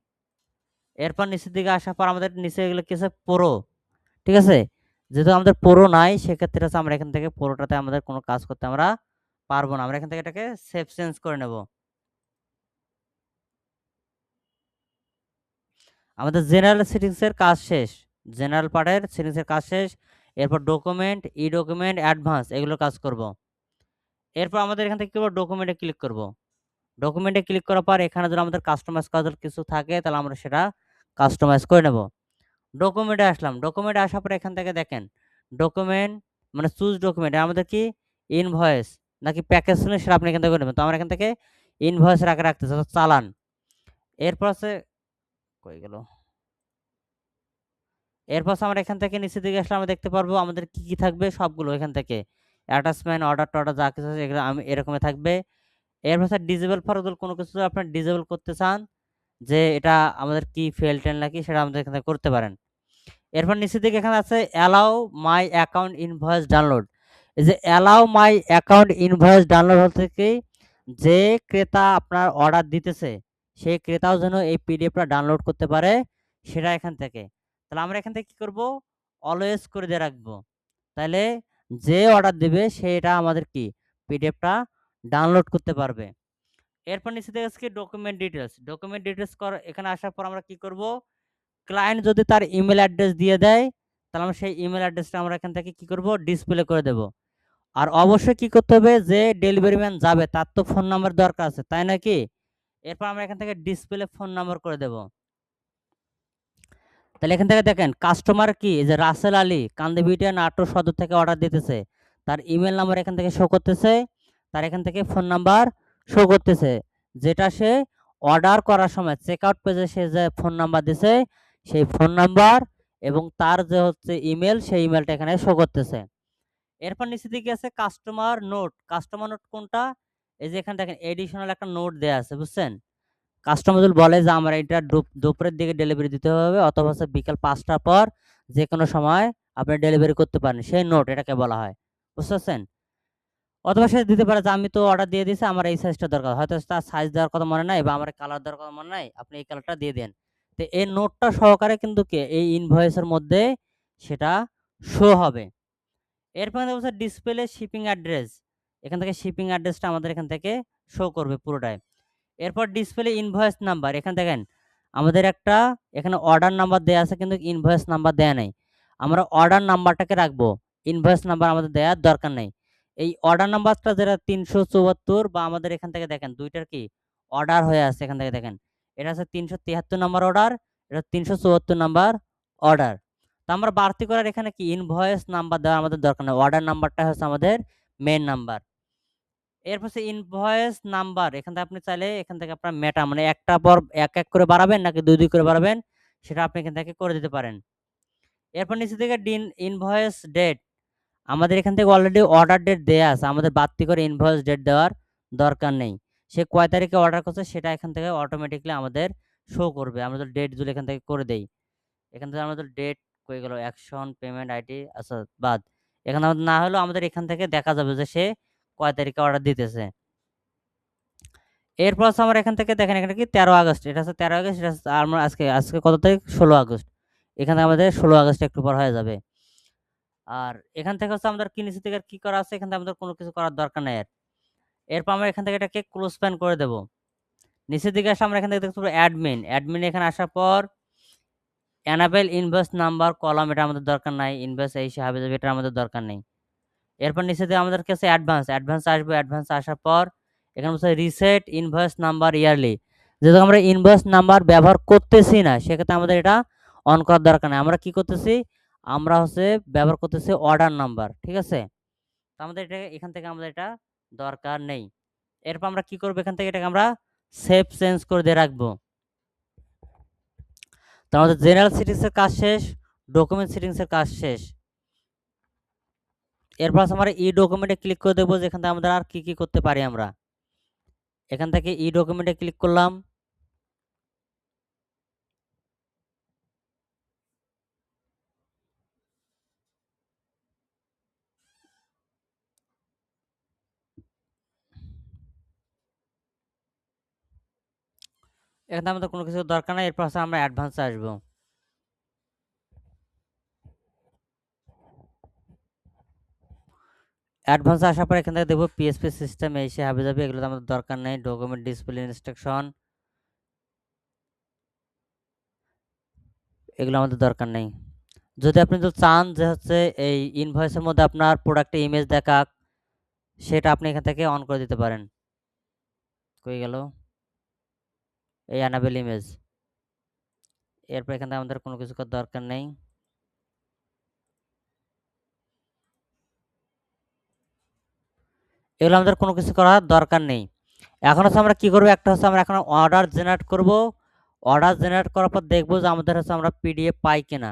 এরপর নিচের দিকে আসার পর আমাদের নিচে এগুলো কি আছে, প্রো, ঠিক আছে। যেহেতু আমাদের প্রো নাই সেক্ষেত্রে হচ্ছে আমরা এখান থেকে প্রোটাতে আমাদের কোনো কাজ করতে আমরা পারবো না, আমরা এখান থেকে এটাকে সেভ চেঞ্জ করে নেব। আমাদের জেনারেল সেটিংসের কাজ শেষ, জেনারেল পার্টের সেটিংসের কাজ শেষ। এরপর ডকুমেন্ট, ই ডকুমেন্ট, অ্যাডভান্স এগুলোর কাজ করব। এরপর আমাদের এখান থেকে ডকুমেন্টে ক্লিক করব। ডকুমেন্টে ক্লিক করার পর এখানে যদি আমাদের কাস্টমাইজ করার কিছু থাকে তাহলে আমরা সেটা কাস্টমাইজ করে নেব। ডকুমেন্টে আসলাম, ডকুমেন্টে আসার পর এখান থেকে দেখেন ডকুমেন্ট মানে চুজ ডকুমেন্ট, আমাদের কি ইনভয়েস নাকি প্যাকেজ শুনে সেটা আপনি এখান থেকে করে নেবেন। তো আমরা এখান থেকে ইনভয়েস রাখতেছি অর্থাৎ চালান। এরপর আছে কই গেল, এরপর আমরা এখান থেকে নিচের দিকে আসলে আমরা দেখতে পারবো আমাদের কি কি থাকবে সবগুলো এখান থেকে অ্যাটাচমেন্ট, অর্ডার টর্ডার যা কিছু আছে এগুলো আমি এরকমই থাকবে। এরপর ডিজেবল ফর কোনো কিছু আপনার ডিজেবল করতে চান যে এটা আমাদের কি ফেল টেল নাকি সেটা আমাদের এখানে করতে পারেন। এরপর নিচের দিকে এখানে আছে allow my account invoice download, এই যে allow my account invoice download হতে কি যে ক্রেতা আপনার অর্ডার দিতেছে সেই ক্রেতাও যেন এই পিডিএফটা ডাউনলোড করতে পারে সেটা এখান থেকে। তাহলে আমরা এখান থেকে কি করব, অলওয়েজ করে দিয়ে রাখবো, তাহলে যে অর্ডার দিবে সেটা আমাদের কি পিডিএফটা ডাউনলোড করতে পারবে। এরপর নিচে থেকে ডকুমেন্ট ডিটেলস, ডকুমেন্ট ডিটেলস এখানে আসার পর আমরা কি করব, ক্লায়েন্ট যদি তার ইমেল অ্যাড্রেস দিয়ে দেয়, তাহলে আমরা সেই ইমেল অ্যাড্রেসটা আমরা এখান থেকে কি করব, ডিসপ্লে করে দেব। আর অবশ্যই কি করতে হবে, যে ডেলিভারি ম্যান যাবে তার তো ফোন নাম্বার দরকার আছে, তাই নাকি? এরপর আমরা এখান থেকে ডিসপ্লে ফোন নাম্বার করে দেব। তাহলে এখান থেকে দেখেন কাস্টমার কি, যে রাসেল আলী কান্দিবিটিয়া নাটোর সদর থেকে অর্ডার দিতেছে, তার ইমেল নাম্বার এখান থেকে শো করতেছে, তার এখান থেকে ফোন নাম্বার শো করতেছে, যেটা সে অর্ডার করার সময় চেক আউট পেজে সে যে ফোন নাম্বার দিছে সেই ফোন নাম্বার এবং তার যে হচ্ছে ইমেল, সেই ইমেলটা এখানে শো করতেছে। এরপর নিচে দিকে আছে কাস্টমার নোট। কাস্টমার নোট কোনটা? এই যে এখানে দেখেন এডিশনাল একটা নোট দেয়া আছে, বুঝছেন? কাস্টমার যদি বলে যে আমার এটা দুপুরের দিকে ডেলিভারি দিতে হবে অথবা হচ্ছে বিকাল ৫টার পর যে কোনো সময় আপনি ডেলিভারি করতে পারেন, সেই নোট এটাকে বলা হয়, বুঝতে পারছেন? অথবা সে দিতে পারে যে আমি তো অর্ডার দিয়ে দিয়েছি, আমার এই সাইজটা দরকার, হয়তো তার সাইজ দেওয়ার কথা মনে নাই বা আমার কালার দেওয়ার কথা মনে নাই, আপনি এই কালারটা দিয়ে দেন। তো এই নোটটা সহকারে কিন্তু কি এই ইনভয়েসের মধ্যে সেটা শো হবে। এরপর হচ্ছে ডিসপ্লে শিপিং অ্যাড্রেস। এখান থেকে শিপিং অ্যাড্রেসটা আমাদের এখান থেকে শো করবে পুরোটাই। এরপর ডিসপ্লে ইনভয়েস নাম্বার। এখানে দেখেন আমাদের একটা এখানে অর্ডার নাম্বার দেয়া আছে কিন্তু ইনভয়েস নাম্বার দেয়া নাই। আমরা অর্ডার নাম্বারটাকে রাখবো, ইনভয়েস নাম্বার আমাদের দেওয়ার দরকার নেই। এই অর্ডার নাম্বারটা যেটা ৩৭৪ বা আমাদের এখান থেকে দেখেন দুইটার কি অর্ডার হয়ে আছে, এখান থেকে দেখেন এটা হচ্ছে ৩৭৩ নাম্বার অর্ডার, এটা ৩৭৪ নাম্বার অর্ডার। তো আমরা বাড়তি করার এখানে কি ইনভয়েস নাম্বার দেওয়ার আমাদের দরকার নেই, অর্ডার নাম্বারটা হচ্ছে আমাদের মেইন নাম্বার। এরপর হচ্ছে ইনভয়েস নাম্বার। এখান থেকে আপনি চাইলে এখান থেকে আপনার মেটা মানে একটা পর এক করে বাড়াবেন নাকি ২ করে বাড়াবেন সেটা আপনি এখান থেকে করে দিতে পারেন। এরপর নিচে থেকে ইনভয়েস ডেট। আমাদের এখান থেকে অলরেডি অর্ডার ডেট দেয়া আছে, আমাদের বাড়তি করে ইনভয়েস ডেট দেওয়ার দরকার নেই। সে কয় তারিখে অর্ডার করছে সেটা এখান থেকে অটোমেটিক্যালি আমাদের শো করবে। আমরা যদি ডেট যদি এখান থেকে করে দেই, এখান থেকে আমাদের ডেট কই গেল, অ্যাকশন পেমেন্ট আইডি আচ্ছা বাদ। এখানে আমাদের না হলেও আমাদের এখান থেকে দেখা যাবে যে সে কয় তারিখে অর্ডার দিতেছে। এরপর হচ্ছে আমরা এখান থেকে দেখেন এখানে কি ১৩ আগস্ট, এটা হচ্ছে ১৩ আগস্ট, এটা হচ্ছে আমরা আজকে আজকে কত তারিখ, ১৬ আগস্ট। এখানে আমাদের ১৬ আগস্ট একটু পর হয়ে যাবে। আর এখান থেকে হচ্ছে আমাদের কি নিচে থেকে আর কি করা আছে, এখান থেকে আমাদের কোনো কিছু করার দরকার নাই আর। এরপর আমরা এখান থেকে এটাকে ক্লোজ প্যান করে দেব। নিচের দিকে আসে আমরা এখান থেকে দেখতে পাবো অ্যাডমিন। অ্যাডমিন এখানে আসার পর এনাবেল ইনভয়েস নাম্বার কলাম, এটা আমাদের দরকার নাই। ইনভয়েস এই হিসাবে যাবে, এটা আমাদের দরকার নেই। এরপর নিচে দিয়ে আমাদের কাছে অ্যাডভান্স, অ্যাডভান্স আসবে। অ্যাডভান্স আসার পর এখানে বলছে রিসেট ইনভয়েস নাম্বার ইয়ারলি। যেহেতু আমরা ইনভয়েস নাম্বার ব্যবহার করতেছি না সেক্ষেত্রে আমাদের এটা অন করার দরকার নেই। আমরা কি করতেছি, আমরা হচ্ছে ব্যবহার করতেছি অর্ডার নাম্বার, ঠিক আছে? তো আমাদের এটা এখান থেকে আমাদের এটা দরকার নেই। এরপর আমরা কি করবো, এখান থেকে এটাকে আমরা সেভ চেঞ্জ করে দিয়ে রাখবো। তো আমাদের জেনারেল সেটিংসের কাজ শেষ, ডকুমেন্ট সেটিংসের কাজ শেষ। এরপর আমরা ই ডকুমেন্টে ক্লিক করে দেখবো যে এখান থেকে আমাদের আর কি কি করতে পারি। আমরা এখান থেকে ই ডকুমেন্টে ক্লিক করলাম। এখানে আমাদের কোনো কিছু দরকার নাই। এরপর হচ্ছে আমরা অ্যাডভান্সে আসবো। অ্যাডভান্সে আসার পর এখান থেকে দেখবো পিএসপি সিস্টেম এসে হাবে যাবে, এগুলো তো আমাদের দরকার নেই। ডকুমেন্ট ডিসপ্লে ইনস্ট্রাকশন এগুলো আমাদের দরকার নেই। যদি আপনি তো চান যে হচ্ছে এই ইনভয়েসের মধ্যে আপনার প্রোডাক্টের ইমেজ দেখাক, সেটা আপনি এখান থেকে অন করে দিতে পারেন। কই গেল এই অ্যানাবেল ইমেজ। এরপর এখান থেকে আমাদের কোনো কিছু করার দরকার নেই। এগুলো আমাদের কোনো কিছু করার দরকার নেই। এখন হচ্ছে আমরা কি করবো, একটা হচ্ছে আমরা এখন অর্ডার জেনারেট করব। অর্ডার জেনারেট করার পর দেখবো যে আমাদের হচ্ছে আমরা পিডিএফ পাই কিনা।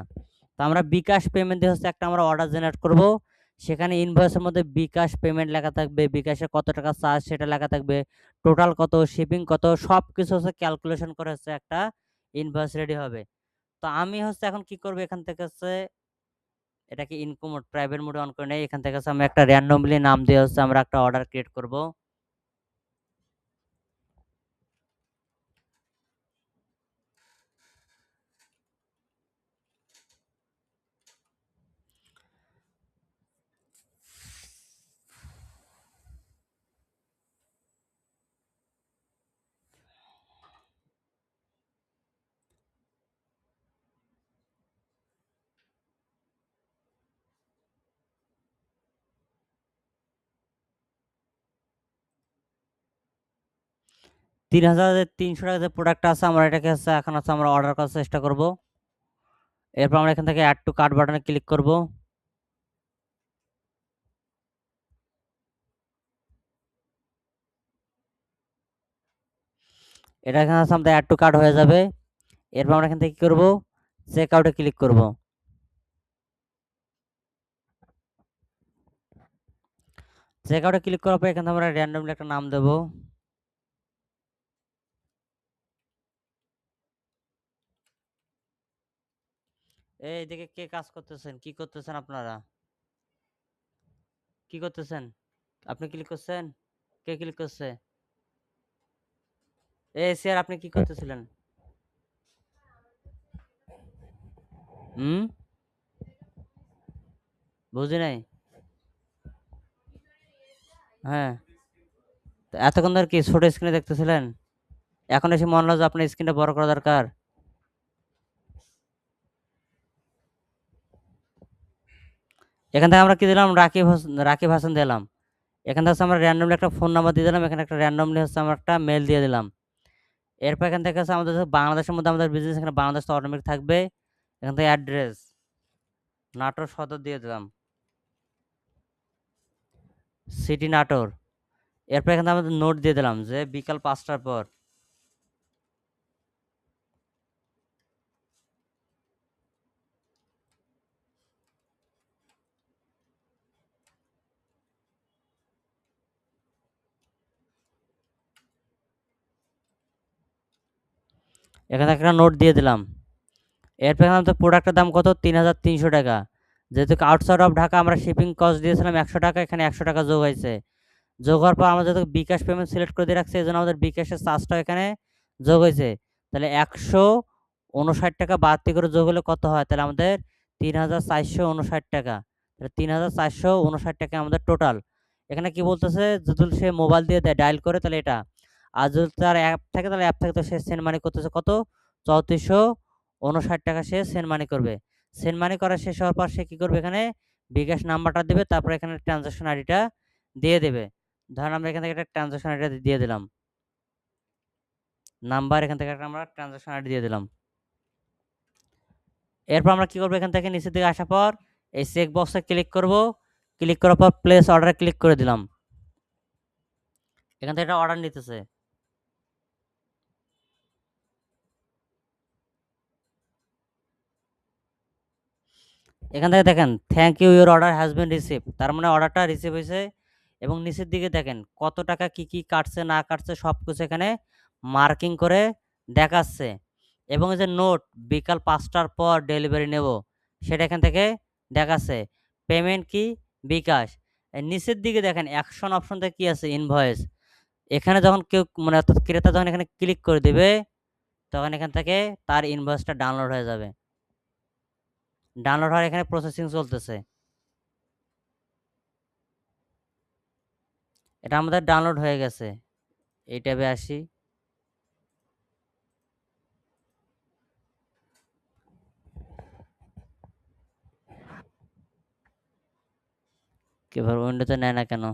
তো আমরা বিকাশ পেমেন্ট দিয়ে হচ্ছে একটা আমরা অর্ডার জেনারেট করব। সেখানে ইনভয়েসের মধ্যে বিকাশ পেমেন্ট লেখা থাকবে, বিকাশে কত টাকা চার্জ সেটা লেখা থাকবে, টোটাল কত, শিপিং কত, সব কিছু হচ্ছে ক্যালকুলেশন করে হচ্ছে একটা ইনভয়েস রেডি হবে। তো আমি হচ্ছে এখন কি করব, এখান থেকে হচ্ছে এটাকে ইনকো মোড প্রাইভেট মোডে অন করে নেই। এখান থেকে হচ্ছে আমি একটা র্যান্ডমলি নাম দিয়ে হচ্ছে আমরা একটা অর্ডার ক্রিয়েট করব। 3,300 টাকা যে প্রোডাক্টটা আছে আমরা এটাকে হচ্ছে এখন হচ্ছে আমরা অর্ডার করার চেষ্টা করব। এরপর আমরা এখান থেকে অ্যাড টু কার্ট বাটনে ক্লিক করব। এটা এখানে হচ্ছে আমাদের অ্যাড টু কার্ট হয়ে যাবে। এরপর আমরা এখান থেকে কি করব, চেক আউটে ক্লিক করব। চেক আউটে ক্লিক করার পর এখানে আমরা র্যান্ডমলি একটা নাম দেব। এইদিকে কে কাজ করতেছেন, কি করতেছেন আপনারা, কি করতেছেন? আপনি ক্লিক করছেন? কে ক্লিক করছে? স্যার আপনি কি করতেছিলেন? হুম, বুঝি নাই। হ্যাঁ, তো এতক্ষণ ধরে কি ছোট স্ক্রিনে দেখতেছিলেন? এখন এসে মনে হলো যে আপনার স্ক্রিনটা বড় করা দরকার। এখান থেকে আমরা কি দিলাম, রাকিব হাসান দিলাম। এখান থেকে হচ্ছে আমরা র্যান্ডমলি একটা ফোন নাম্বার দিয়ে দিলাম, এখানে একটা র্যান্ডমলি হচ্ছে আমরা একটা মেল দিয়ে দিলাম। এরপর এখান থেকে হচ্ছে আমাদের বাংলাদেশের মধ্যে আমাদের বিজনেস, এখানে বাংলাদেশ তো অটোমেটিক থাকবে। এখান থেকে অ্যাড্রেস নাটোর সদর দিয়ে দিলাম, সিটি নাটোর। এরপর এখানে আমাদের নোট দিয়ে দিলাম যে বিকাল 5টার পর। এখানে একটা নোট দিয়ে দিলাম। এরপর এখানে আমাদের প্রোডাক্টের দাম কত, 3,300 টাকা। যেহেতু আউটসাইড অফ ঢাকা আমরা শিপিং কস্ট দিয়েছিলাম 100 টাকা, এখানে 100 টাকা যোগ হয়েছে। যোগ হওয়ার পর আমরা যেহেতু বিকাশ পেমেন্ট সিলেক্ট করে দিয়ে রাখছি, এই জন্য আমাদের বিকাশের চার্জটাও এখানে যোগ হয়েছে। তাহলে 159 টাকা বাড়তি করে যোগ হলে কত হয়, তাহলে আমাদের 3,459 টাকা। তাহলে 3,459 টাকা আমাদের টোটাল। এখানে কি বলতেছে, যদি সে মোবাইল দিয়ে দেয় ডায়াল করে তাহলে এটা, আর যদি তার অ্যাপ থাকে তাহলে অ্যাপ থেকে তো সে সেন্ড মানি করতেছে কত, 3,459 টাকা সে সেন্ড মানি করবে। সেন্ড মানি করা শেষ হওয়ার পর সে কী করবে, এখানে বিকাশ নাম্বারটা দেবে, তারপরে এখানে ট্রানজাকশন আইডিটা দিয়ে দেবে। ধরেন আমরা এখান থেকে একটা ট্রানজাকশন আইডি দিয়ে দিলাম, নাম্বার, এখান থেকে একটা আমরা ট্রানজাকশন আইডি দিয়ে দিলাম। এরপর আমরা কি করব, এখান থেকে নিচের দিকে আসার পর এই চেক বক্সে ক্লিক করব। ক্লিক করার পর প্লেস অর্ডারে ক্লিক করে দিলাম। এখান থেকে একটা অর্ডার নিতেছে। এখান থেকে দেখেন thank you your order has been receive, তার মানে অর্ডারটা রিসিভ হয়েছে। এবং নিচের দিকে দেখেন কত টাকা কি কি কাটছে না কাটছে সব কিছু এখানে মার্কিং করে দেখাচ্ছে। এবং এই যে নোট বিকাল 5টার পর ডেলিভারি নেব সেটা এখান থেকে দেখাচ্ছে। পেমেন্ট কি, বিকাশ। নিচের দিকে দেখেন অ্যাকশন অপশন থেকে কি আছে, ইনভয়েস। এখানে যখন কেউ মানে অর্থাৎ ক্রেতা যখন এখানে ক্লিক করে দেবে তখন এখান থেকে তার ইনভয়েসটা ডাউনলোড হয়ে যাবে। ডাউনলোড হওয়ার এখানে প্রসেসিং চলতেছে। এটা আমাদের ডাউনলোড হয়ে গেছে। এই ট্যাবে আসি। কিভাবে উইন্ডোতে নেয় না কেন?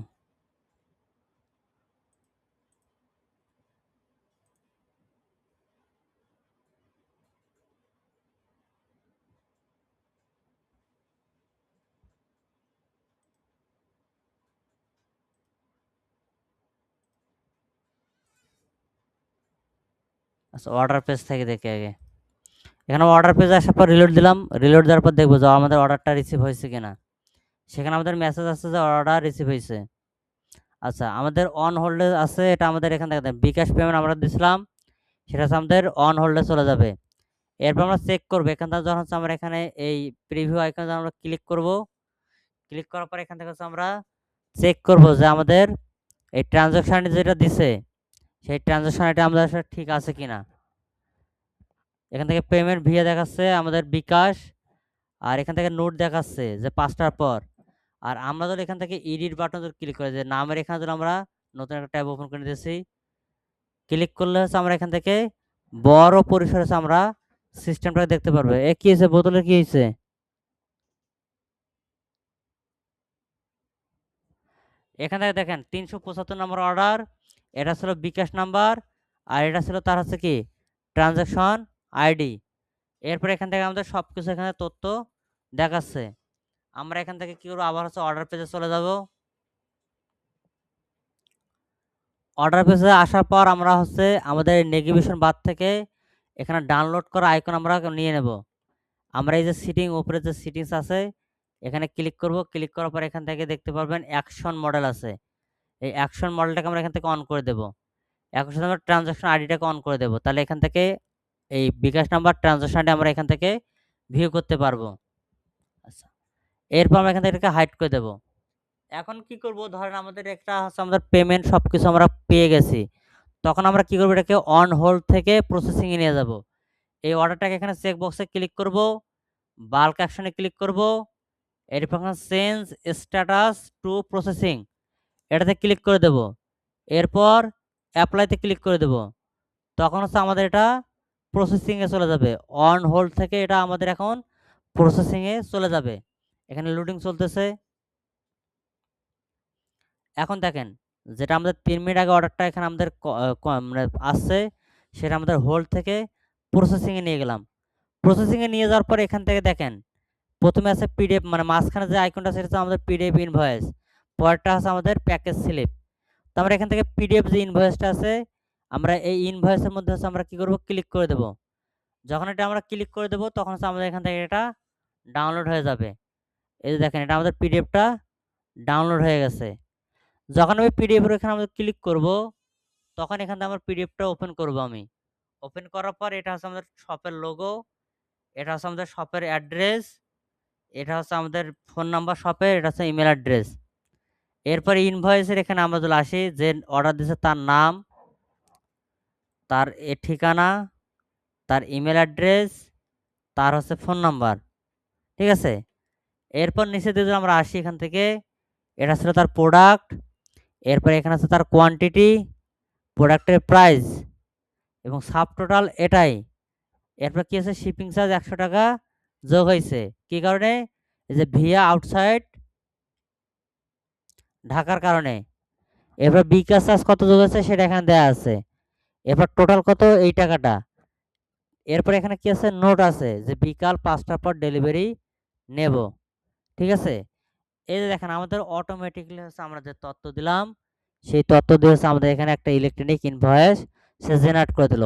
আচ্ছা, অর্ডার পেজ থেকে দেখি আগে। এখানে অর্ডার পেজে আসার পর রিলোড দিলাম। রিলোড দেওয়ার পর দেখবো যে আমাদের অর্ডারটা রিসিভ হয়েছে কিনা। সেখানে আমাদের মেসেজ আসছে যে অর্ডার রিসিভ হয়েছে। আচ্ছা, আমাদের অন হোল্ডে আছে, এটা আমাদের এখান থেকে বিকাশ পেমেন্ট আমরা দিছিলাম, সেটা হচ্ছে আমাদের অন হোল্ডে চলে যাবে। এরপর আমরা চেক করবো, এখান থেকে যখন হচ্ছে আমরা এখানে এই প্রিভিউ আইকনে যখন আমরা ক্লিক করব, ক্লিক করার পর এখান থেকে হচ্ছে আমরা চেক করব যে আমাদের এই ট্রানজাকশন যেটা দিছে সেই ট্রানজাকশন এটা আমাদের আসলে ঠিক আছে কিনা। এখান থেকে পেমেন্ট ভিয়া দেখাচ্ছে আমাদের বিকাশ, আর এখান থেকে নোট দেখাচ্ছে যে 5টার পর। আর আমরা যদি এখান থেকে এডিট বাটন যদি ক্লিক করে যে নামের এখানে যদি আমরা নতুন একটা ট্যাব ওপেন করে দিয়েছি, ক্লিক করলে হচ্ছে আমরা এখান থেকে বড় পরিসরে আমরা সিস্টেমটা দেখতে পারবো। এ কি হয়েছে, বোতলের কি হয়েছে? এখান থেকে দেখেন 375 নম্বর অর্ডার, এটা ছিল বিকাশ নাম্বার, আর এটা ছিল তার হচ্ছে কি ট্রানজাকশন আইডি। এরপর এখান থেকে আমাদের সব কিছু এখানে তথ্য দেখাচ্ছে। আমরা এখান থেকে কি করবো, আবার হচ্ছে অর্ডার পেজে চলে যাব। অর্ডার পেজে আসার পর আমরা হচ্ছে আমাদের নেভিগেশন বার থেকে এখানে ডাউনলোড করা আইকন আমরা নিয়ে নেব। আমরা এই যে সিটিং উপরে যে সিটিংস আছে এখানে ক্লিক করব। ক্লিক করার পর এখান থেকে দেখতে পারবেন অ্যাকশন মডেল আছে। এই অ্যাকশন মডেলটাকে আমরা এখান থেকে অন করে দেব। এখন সাথে আমরা ট্রানজাকশন আইডিটাকে অন করে দেব। তাহলে এখান থেকে এই বিকাশ নাম্বার ট্রানজাকশন আইডি আমরা এখান থেকে ভিউ করতে পারবো। আচ্ছা, এরপর আমরা এখান থেকে এটাকে হাইড করে দেব। এখন কি করব, ধরেন আমাদের একটা হচ্ছে আমাদের পেমেন্ট সব কিছু আমরা পেয়ে গেছি, তখন আমরা কি করব, এটাকে অন হোল্ড থেকে প্রসেসিংয়ে নিয়ে যাব। এই অর্ডারটাকে এখানে চেক বক্সে ক্লিক করব, বাল্ক অ্যাকশনে ক্লিক করব, এরপর চেঞ্জ স্ট্যাটাস টু প্রসেসিং এটাতে ক্লিক করে দেব। এরপর অ্যাপ্লাইতে ক্লিক করে দেব। তখন হচ্ছে আমাদের এটা প্রসেসিংয়ে চলে যাবে। অন হোল্ড থেকে এটা আমাদের এখন প্রসেসিংয়ে চলে যাবে। এখানে লোডিং চলতেছে। এখন দেখেন, যেটা আমাদের 3 মিনিট আগে অর্ডারটা এখানে আমাদের মানে আসছে, সেটা আমাদের হোল্ড থেকে প্রসেসিংয়ে নিয়ে গেলাম। প্রসেসিংয়ে নিয়ে যাওয়ার পর এখান থেকে দেখেন প্রথমে আছে পিডিএফ, মানে মাঝখানে যে আইকনটা সেটা হচ্ছে আমাদের পিডিএফ ইনভয়েস, পরেরটা আছে আমাদের প্যাকেজ স্লিপ। তো আমরা এখান থেকে পিডিএফ যে ইনভয়েসটা আছে, আমরা এই ইনভয়েসের মধ্যে হচ্ছে আমরা কি করব, ক্লিক করে দেব। যখন এটা আমরা ক্লিক করে দেব তখন হচ্ছে আমাদের এখান থেকে এটা ডাউনলোড হয়ে যাবে। এই যে দেখেন, এটা আমাদের পিডিএফটা ডাউনলোড হয়ে গেছে। যখন আমি পিডিএফ এর এখানে আমরা ক্লিক করব, তখন এখান থেকে আমার পিডিএফটা ওপেন করব আমি। ওপেন করার পর এটা হচ্ছে আমাদের শপের লোগো, এটা হচ্ছে আমাদের শপের অ্যাড্রেস, এটা হচ্ছে আমাদের ফোন নাম্বার শপের, এটা হচ্ছে ইমেল অ্যাড্রেস। এরপরে ইনভয়েসের এখানে আমরা চলে আসি, যে অর্ডার দিয়েছে তার নাম, তার ঠিকানা, তার ইমেল অ্যাড্রেস, তার হচ্ছে ফোন নাম্বার। ঠিক আছে, এরপর নিচে দিয়ে যদি আমরা আসি এখান থেকে, এটা ছিল তার প্রোডাক্ট, এরপরে এখানে আছে তার কোয়ান্টিটি, প্রোডাক্টের প্রাইস এবং সাব টোটাল এটাই। এরপর কি আছে, শিপিং চার্জ 100 টাকা যোগ হয়েছে। কি কারণে, এই যে ভিয়া আউটসাইড ঢাকার কারণে। এরপর বিকাশ চার্জ কত যোগ হয়েছে সেটা এখানে দেওয়া আছে। এরপর টোটাল কত, এই টাকাটা। এরপর এখানে কি আছে, নোট আছে যে বিকাল 5টার পর ডেলিভারি নেব। ঠিক আছে, এই যে দেখেন আমাদের অটোমেটিকলি হচ্ছে আমরা যে তথ্য দিলাম সেই তথ্য দিয়ে হচ্ছে আমাদের এখানে একটা ইলেকট্রনিক ইনভয়েস সে জেনারেট করে দিল।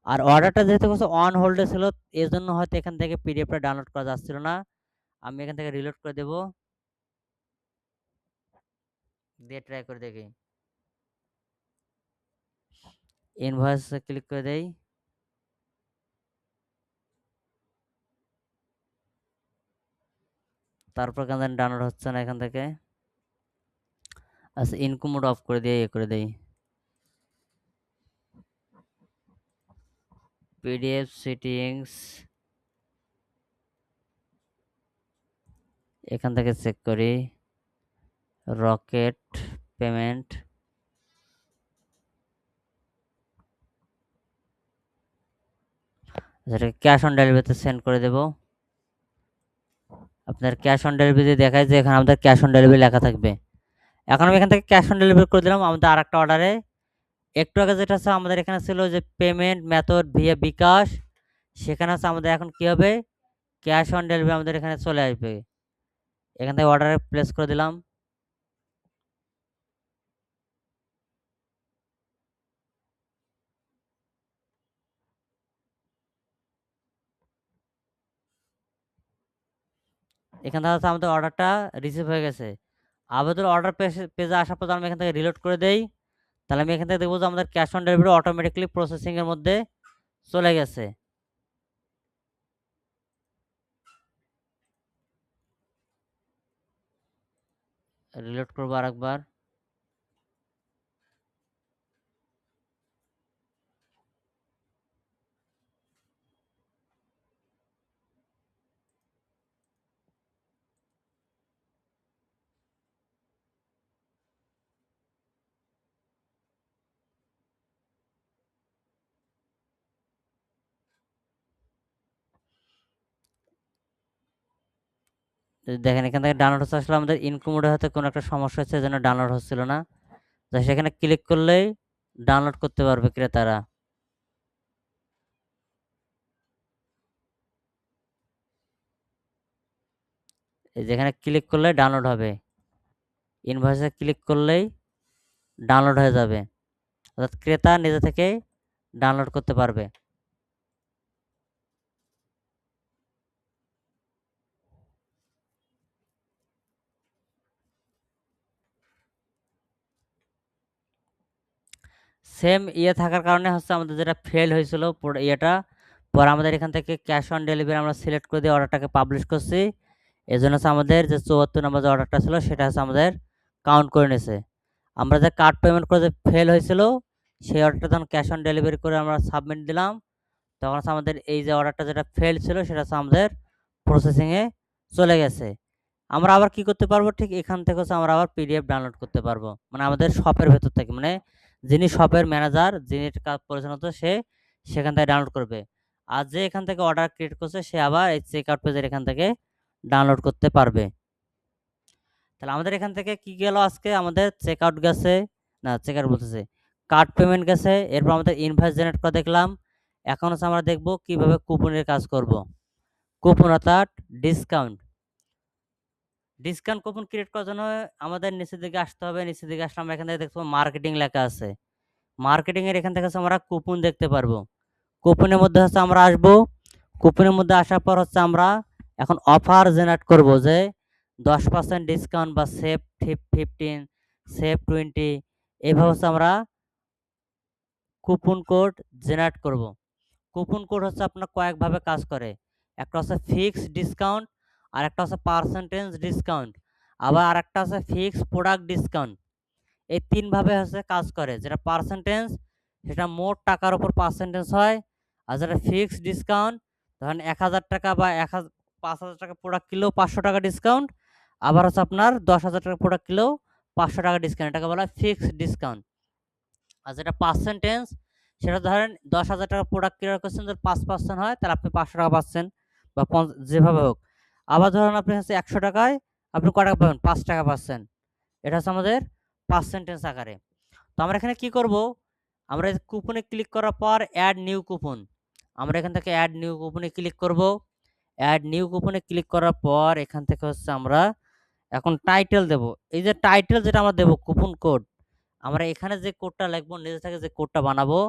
আর অর্ডারটা যেহেতু হচ্ছে অন হোল্ডে ছিল, এর জন্য হয়তো এখান থেকে পিডিএফটা ডাউনলোড করা যাচ্ছিল না। আমি এখান থেকে রিলোড করে দেব, দিয়ে ট্রাই করে দেখি। ইনভয়েস ক্লিক করে দেই, তারপর কেন ডাউনলোড হচ্ছে না এখান থেকে। আচ্ছা, ইনকো মোড অফ করে দিয়ে করে দেই। পিডিএফ সেটিংস, এখান থেকে চেক করি রকেট পেমেন্ট। যেটাকে ক্যাশ অন ডেলিভারিতে সেন্ড করে দেব। আপনার ক্যাশ অন ডেলিভারি দেখায় যে এখানে আমাদের ক্যাশ অন ডেলিভারি লেখা থাকবে। এখন আমি এখান থেকে ক্যাশ অন ডেলিভারি করে দিলাম আমাদের আরেকটা অর্ডারে। একটু আগে যেটা আছে আমাদের এখানে ছিল যে পেমেন্ট মেথড ভিয়া বিকাশ, সেখানে হচ্ছে আমাদের এখন কি হবে, ক্যাশ অন ডেলিভারি আমাদের এখানে চলে আসবে। এখান থেকে অর্ডারে প্লেস করে দিলাম। এখান থেকে হচ্ছে আমাদের অর্ডারটা রিসিভ হয়ে গেছে। আবেদন অর্ডার পেজে আসার পর আমি এখান থেকে রিলোড করে দেই, তাহলে আমি এখান থেকে দেখবো যে আমাদের ক্যাশ অন ডেলিভারি অটোমেটিকলি প্রসেসিংয়ের মধ্যে চলে গেছে। রিলোড করবো আরেকবার। দেখেন এখান থেকে ডাউনলোড হচ্ছে, আসলে আমাদের ইনকোমোডে হয়তো কোনো একটা সমস্যা হচ্ছে, যেন ডাউনলোড হচ্ছিল না। সেখানে ক্লিক করলেই ডাউনলোড করতে পারবে ক্রেতারা। এই যেখানে ক্লিক করলে ডাউনলোড হবে, ইনভয়েসে ক্লিক করলেই ডাউনলোড হয়ে যাবে, অর্থাৎ ক্রেতা নিজে থেকেই ডাউনলোড করতে পারবে। সেম থাকার কারণে হচ্ছে আমাদের যেটা ফেল হয়েছিল ইয়েটা, পরে আমাদের এখান থেকে ক্যাশ অন ডেলিভারি আমরা সিলেক্ট করে দিয়ে অর্ডারটাকে পাবলিশ করছি। এই জন্য হচ্ছে আমাদের যে 74 নম্বর যে অর্ডারটা ছিল সেটা হচ্ছে আমাদের কাউন্ট করে নিয়েছে। আমরা যে কার্ড পেমেন্ট করে যে ফেল হয়েছিল সেই অর্ডারটা যখন ক্যাশ অন ডেলিভারি করে আমরা সাবমিট দিলাম, তখন হচ্ছে আমাদের এই যে অর্ডারটা যেটা ফেল ছিল সেটা হচ্ছে আমাদের প্রসেসিংয়ে চলে গেছে। আমরা আবার কি করতে পারবো, ঠিক এখান থেকে হচ্ছে আমরা আবার পিডিএফ ডাউনলোড করতে পারবো, মানে আমাদের শপের ভেতর থেকে, মানে যিনি শপের ম্যানেজার, যিনি কাজ পরিচালনা করছে সে সেখান থেকে ডাউনলোড করবে। আর যে এখান থেকে অর্ডার ক্রিয়েট করছে সে আবার এই চেক আউট পেজের এখান থেকে ডাউনলোড করতে পারবে। তাহলে আমাদের এখান থেকে কি গেল, আজকে আমাদের চেক আউট গেছে, না চেক আউট বলতেছে কার্ড পেমেন্ট গেছে, এরপর আমাদের ইনভয়েস জেনারেট করে দেখলাম। এখন হচ্ছে আমরা দেখব কিভাবে কুপনের কাজ করব। কুপন অর্থাৎ ডিসকাউন্ট কুপন ক্রিয়েট করার জন্য আমাদের নিচের দিকে আসতে হবে। নিচের দিকে আসলে আমরা এখান থেকে দেখতে পাবো মার্কেটিং লেখা আছে। মার্কেটিং এর এখান থেকে হচ্ছে আমরা কুপন দেখতে পারবো। কুপনের মধ্যে হচ্ছে আমরা আসবো। কুপনের মধ্যে আসার পর হচ্ছে আমরা এখন অফার জেনারেট করব, যে 10% ডিসকাউন্ট বা সেভ 15, সেভ 20, এভাবে হচ্ছে আমরা কুপন কোড জেনারেট করব। কুপন কোড হচ্ছে আপনার কয়েকভাবে কাজ করে। একটা হচ্ছে ফিক্সড ডিসকাউন্ট, আর একটা হচ্ছে পার্সেন্টেজ ডিসকাউন্ট, আবার আরেকটা হচ্ছে ফিক্সড প্রোডাক্ট ডিসকাউন্ট। এই তিনভাবে হচ্ছে কাজ করে। যেটা পার্সেন্টেজ সেটা মোট টাকার উপর পার্সেন্টেজ হয়, আর যেটা ফিক্সড ডিসকাউন্ট ধরেন 1000 টাকা বা 5000 টাকা প্রোডাক্ট কিনলেও 500 টাকা ডিসকাউন্ট, আবার হচ্ছে আপনার 10,000 টাকা প্রোডাক্ট কিনলেও 500 টাকা ডিসকাউন্ট, এটাকে বলা হয় ফিক্সড ডিসকাউন্ট। আর যেটা পার্সেন্টেজ সেটা ধরেন 10,000 টাকা প্রোডাক্ট ক্লিয়ার করছেন, যদি 5% হয় তাহলে আপনি 500 টাকা পাচ্ছেন, বা যেভাবে হোক। আবার ধরেন আপনি হচ্ছে 100 টাকায় আপনি কয় টাকা পাবেন, 5 টাকা পাচ্ছেন। এটা হচ্ছে আমাদের পার্সেন্টেজ আকারে। তো আমরা এখানে কি করব, আমরা কুপনে ক্লিক করার পর অ্যাড নিউ কুপন, আমরা এখান থেকে অ্যাড নিউ কুপনে ক্লিক করব। অ্যাড নিউ কুপনে ক্লিক করার পর এখান থেকে হচ্ছে আমরা এখন টাইটেল দেব। এই যে টাইটেল যেটা আমরা দেব কুপন কোড, আমরা এখানে যে কোডটা লিখবো, নিজে থেকে যে কোডটা বানাবো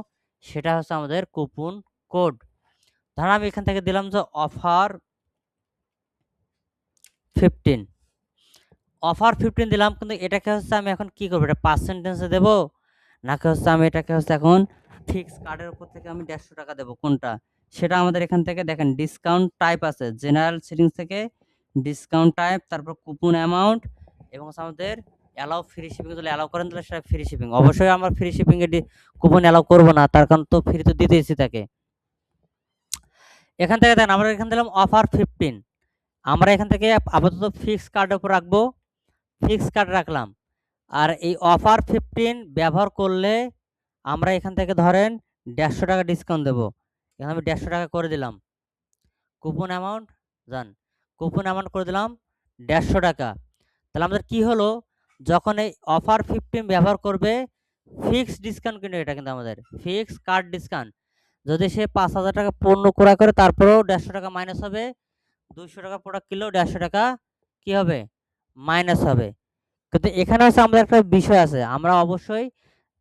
সেটা হচ্ছে আমাদের কুপন কোড। ধরুন আমি এখান থেকে দিলাম যে অফার 15, অফার 15 দিলাম, কিন্তু এটাকে হচ্ছে আমি এখন কি করবো, এটা পার্সেন্টেজে দেবো নাকি হচ্ছে আমি এটাকে হচ্ছে এখন ফিক্স কার্ডের উপর থেকে আমি 150 টাকা দেবো, কোনটা সেটা আমাদের এখান থেকে দেখেন ডিসকাউন্ট টাইপ আছে, জেনারেল সেটিংস থেকে ডিসকাউন্ট টাইপ, তারপর কুপন অ্যামাউন্ট, এবং হচ্ছে আমাদের অ্যালাউ ফ্রি শিপিং, যদি অ্যালাউ করেন তাহলে সেটা ফ্রি শিপিং। অবশ্যই আমরা ফ্রি শিপিংয়ে কুপন অ্যালাউ করবো না, তার কারণ তো ফ্রি তো দিতেইছি তাকে। এখান থেকে দেখেন আমরা এখানে দিলাম অফার 15, আমরা এখান থেকে আপাতত ফিক্স কার্ডের উপর রাখবো, ফিক্স কার্ড রাখলাম। আর এই অফার 15 ব্যবহার করলে আমরা এখান থেকে ধরেন 150 টাকা ডিসকাউন্ট দেবো, এখানে আমি 150 টাকা করে দিলাম। কুপন অ্যামাউন্ট জান, কুপন অ্যামাউন্ট করে দিলাম 150 টাকা। তাহলে আমাদের কি হলো, যখন এই অফার 15 ব্যবহার করবে, ফিক্সড ডিসকাউন্ট কিন্তু এটা কিন্তু আমাদের ফিক্স কার্ড ডিসকাউন্ট, যদি সে 5000 টাকা পণ্য ক্রয় করে তারপরেও 150 টাকা মাইনাস হবে, 200 টাকা প্রোডাক্ট কিনলেও 150 টাকা কি হবে, মাইনাস হবে। কিন্তু এখানে হচ্ছে আমাদের একটা বিষয় আছে, আমরা অবশ্যই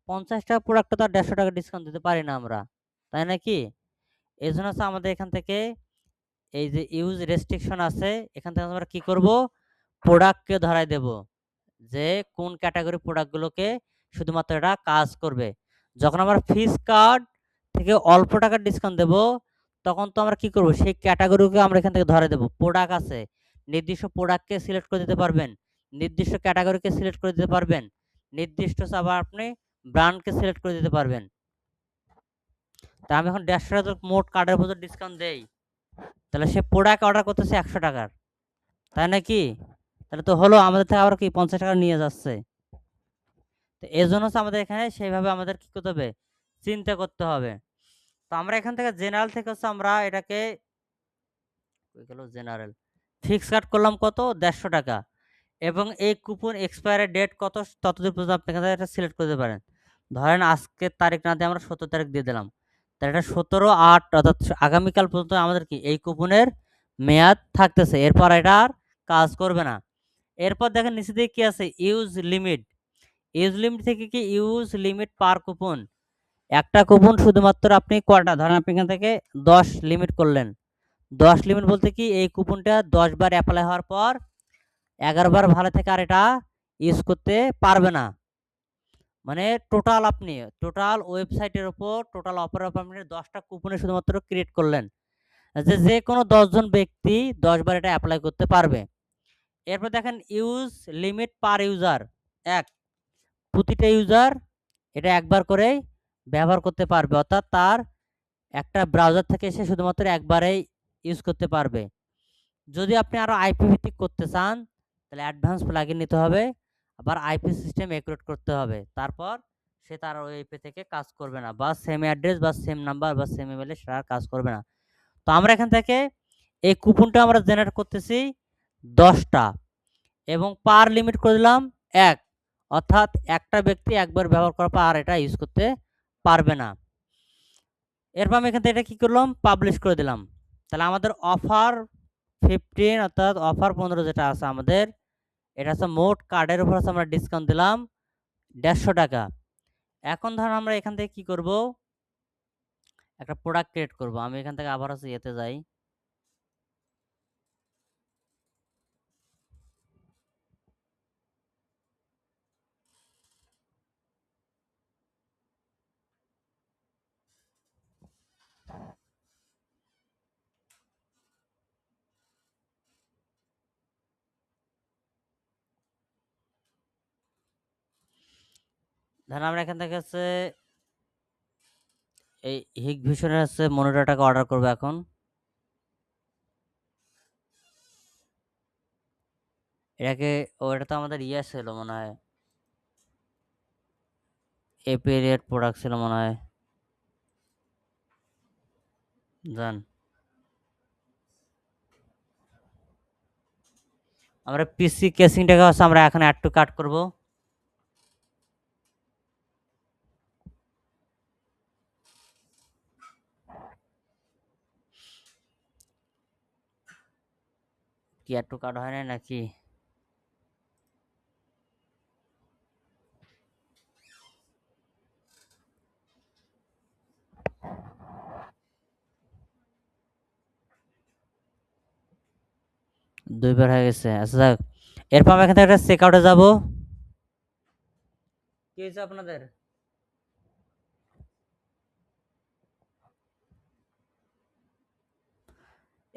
50 টাকা প্রোডাক্টে তো আর 150 টাকা ডিসকাউন্ট দিতে পারি না আমরা, তাই নাকি? এই জন্য হচ্ছে আমাদের এখান থেকে এই যে ইউজ রেস্ট্রিকশন আছে, এখান থেকে আমরা কি করব, প্রোডাক্টকে ধরাই দেব যে কোন ক্যাটাগরি প্রোডাক্টগুলোকে শুধুমাত্র এটা কাজ করবে। যখন আমরা ফিক্স কার্ড থেকে অল্প টাকার ডিসকাউন্ট দেব, তখন তো আমরা কি করব, সেই ক্যাটাগরিকে আমরা এখান থেকে ধরে দেব। প্রোডাক্ট আছে, নির্দিষ্ট প্রোডাক্টকে সিলেক্ট করে দিতে পারবেন, নির্দিষ্ট ক্যাটাগরিকে সিলেক্ট করে দিতে পারবেন, নির্দিষ্ট আবার আপনি ব্র্যান্ডকে সিলেক্ট করে দিতে পারবেন। তা আমি এখন 150 টাকা মোট কার্ডের উপর ডিসকাউন্ট দেই, তাহলে সে প্রোডাক্ট অর্ডার করতেছে 100 টাকার, তাই নাকি? তাহলে তো হলো আমাদের থেকে আবার কি 50 টাকা নিয়ে যাচ্ছে। তো এই জন্য হচ্ছে আমাদের এখানে সেইভাবে আমাদের কি করতে হবে, চিন্তা করতে হবে। তো আমরা এখান থেকে জেনারেল থেকে হচ্ছে আমরা এটাকে জেনারেল ফিক্স কাট করলাম কত, 150 টাকা, এবং এই কুপন এক্সপায়ারি ডেট কত ততদিন পর্যন্ত আপনি এখানে এটা সিলেক্ট করতে পারেন। ধরেন আজকের তারিখ না দিয়ে আমরা 17 তারিখ দিয়ে দিলাম, তাহলে এটা 17/8 অর্থাৎ আগামীকাল পর্যন্ত আমাদের কি এই কুপনের মেয়াদ থাকতেছে, এরপর এটা আর কাজ করবে না। এরপর দেখেন নিচে দিকে কি আছে, ইউজ লিমিট। ইউজ লিমিট থেকে কি ইউজ লিমিট পার কুপন, একটা কুপন শুধুমাত্র আপনি কয়টা, ধরেন আপনি এখান থেকে 10 লিমিট করলেন। 10 লিমিট বলতে কি এই কুপনটা 10 বার অ্যাপ্লাই হওয়ার পর 11 বার ভালো থেকে আর এটা ইউজ করতে পারবে না। মানে টোটাল আপনি টোটাল ওয়েবসাইটের উপর টোটাল অফার আপনি 10টা কুপনে শুধুমাত্র ক্রিয়েট করলেন, যে কোনো 10 জন ব্যক্তি 10 বার এটা অ্যাপ্লাই করতে পারবে। এরপর দেখেন ইউজ লিমিট পার ইউজার, এক, প্রতিটা ইউজার এটা একবার করেই ব্যবহার করতে পারবে, অর্থাৎ তার একটা ব্রাউজার থেকে এসে শুধুমাত্র একবারেই ইউজ করতে পারবে। যদি আপনি আরও আইপি ভিত্তিক করতে চান তাহলে অ্যাডভান্স প্লাগইন নিতে হবে, আবার আইপি সিস্টেম অ্যাকুরেট করতে হবে, তারপর সে তার ওই আইপি থেকে কাজ করবে না, বা সেম অ্যাড্রেস বা সেম নাম্বার বা সেম ইমেলে সেটা আর কাজ করবে না। তো আমরা এখান থেকে এই কুপনটা আমরা জেনারেট করতেছি 10টা এবং পার লিমিট করে দিলাম 1, অর্থাৎ একটা ব্যক্তি একবার ব্যবহার করার পর আর এটা ইউজ করতে পারবে না। এরপর আমি এখান থেকে এটা কী করলাম, পাবলিশ করে দিলাম। তাহলে আমাদের অফার 15 অর্থাৎ অফার 15 যেটা আছে আমাদের, এটা হচ্ছে মোট কার্ডের উপর হচ্ছে আমরা ডিসকাউন্ট দিলাম 150 টাকা। এখন ধরুন আমরা এখান থেকে কি করব, একটা প্রোডাক্ট ক্রিয়েট করব। আমি এখান থেকে আবার হচ্ছে ইয়েতে যাই, ধরুন আমরা এখান থেকে হচ্ছে এই হিগ ভিশনের হচ্ছে মনিটরটাকে অর্ডার করব। এখন এটাকে এটা তো আমাদের ইয়ে ছিল মনে হয়, এপিরিয়ড প্রোডাক্ট ছিল মনে হয়, জান আমরা পিসি কেসিংটাকে হচ্ছে আমরা এখন একটু কাট করব। কি একটু কাট হয় না নাকি, দুইবার হয়ে গেছে। আচ্ছা যাক, এরপর আমরা এখান থেকে একটা চেক আউটে যাবো। কি হয়েছে আপনাদের,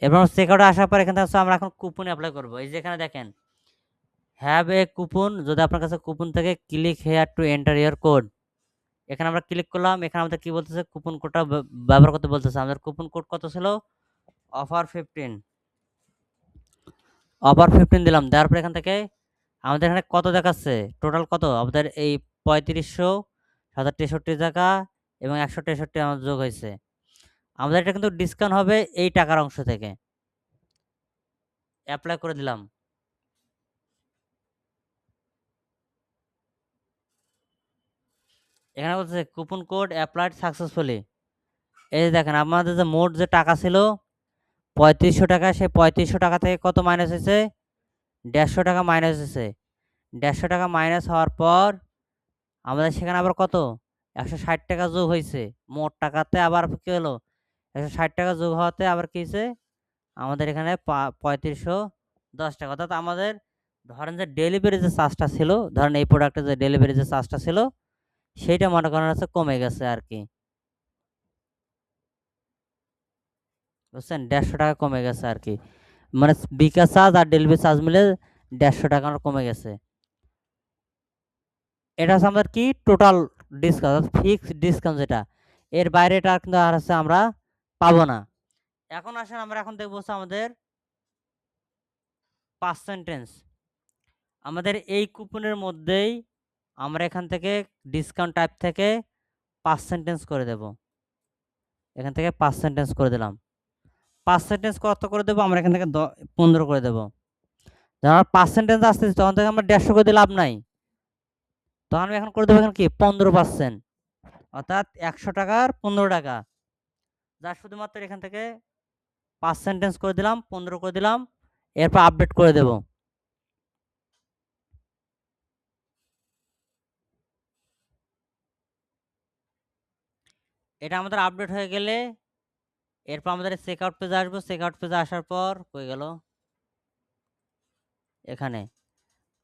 এরপর চেক আউটে আসার পর এখান থেকে আমরা এখন কুপন অ্যাপ্লাই করব। এই যে এখানে দেখেন হ্যাভ এ কুপন, যদি আপনার কাছে কুপন থেকে click here to enter year code, এখানে আমরা ক্লিক করলাম। এখানে আমাদের কি বলতেছে, কুপন কোডটা ব্যবহার করতে বলতেছে। আমাদের কুপন কোড কত ছিল, অফার 15, অফার 15 দিলাম। দেওয়ার পর এখান থেকে আমাদের এখানে কত দেখাচ্ছে, টোটাল কত আমাদের এই 3500 763 টাকা এবং 163 আমাদের যোগ হয়েছে। আমাদের এটা কিন্তু ডিসকাউন্ট হবে এই টাকার অংশ থেকে। অ্যাপ্লাই করে দিলাম। এখানে বলছে কুপন কোড অ্যাপ্লাইড সাকসেসফুলি। এই যে দেখেন আমাদের যে মোট যে টাকা ছিল 3500 টাকা, সেই 3500 টাকা থেকে কত মাইনাস হয়েছে, 150 টাকা মাইনাস হয়েছে। 150 টাকা মাইনাস হওয়ার পর আমাদের সেখানে আবার কত 160 টাকা যোগ হয়েছে। মোট টাকাতে আবার কি হলো, 160 টাকা যোগ হওয়াতে আবার কি হয়েছে, আমাদের এখানে 3510 টাকা। অর্থাৎ আমাদের ধরেন যে ডেলিভারি যে চার্জটা ছিল, ধরেন এই প্রোডাক্টের যে ডেলিভারি যে চার্জটা ছিল সেইটা মনে করেন হচ্ছে কমে গেছে আর কি, বুঝছেন, 150 টাকা কমে গেছে আর কি। মানে বিকাশ চার্জ আর ডেলিভারি চার্জ মিলে 150 টাকা কমে গেছে। এটা হচ্ছে আমাদের কি টোটাল ডিসকাউন্ট, ফিক্সড ডিসকাউন্ট যেটা, এর বাইরে এটা কিন্তু আর হচ্ছে আমরা পাবো না। এখন আসেন আমরা এখন দেখবো হচ্ছে আমাদের পার্সেন্টেজ। আমাদের এই কুপনের মধ্যেই আমরা এখান থেকে ডিসকাউন্ট টাইপ থেকে পার্সেন্টেজ করে দেব। এখান থেকে পার্সেন্টেজ করে দিলাম। পার্সেন্টেজ কত করে দেবো, আমরা এখান থেকে 15 করে দেবো। যখন পার্সেন্টেজ আসতেছে তখন থেকে আমরা 150 করে দিয়ে লাভ নাই, তখন আমি এখন করে দেবো এখানে কি 15%, অর্থাৎ 100 টাকার 15 টাকা, যা শুধুমাত্র এখান থেকে পার্সেন্টেজ করে দিলাম 15 করে দিলাম। এরপর আপডেট করে দেব। এটা আমাদের আপডেট হয়ে গেলে এরপর আমাদের চেক আউট পেজে আসবো। চেক আউট পেজে আসার পর কই গেল, এখানে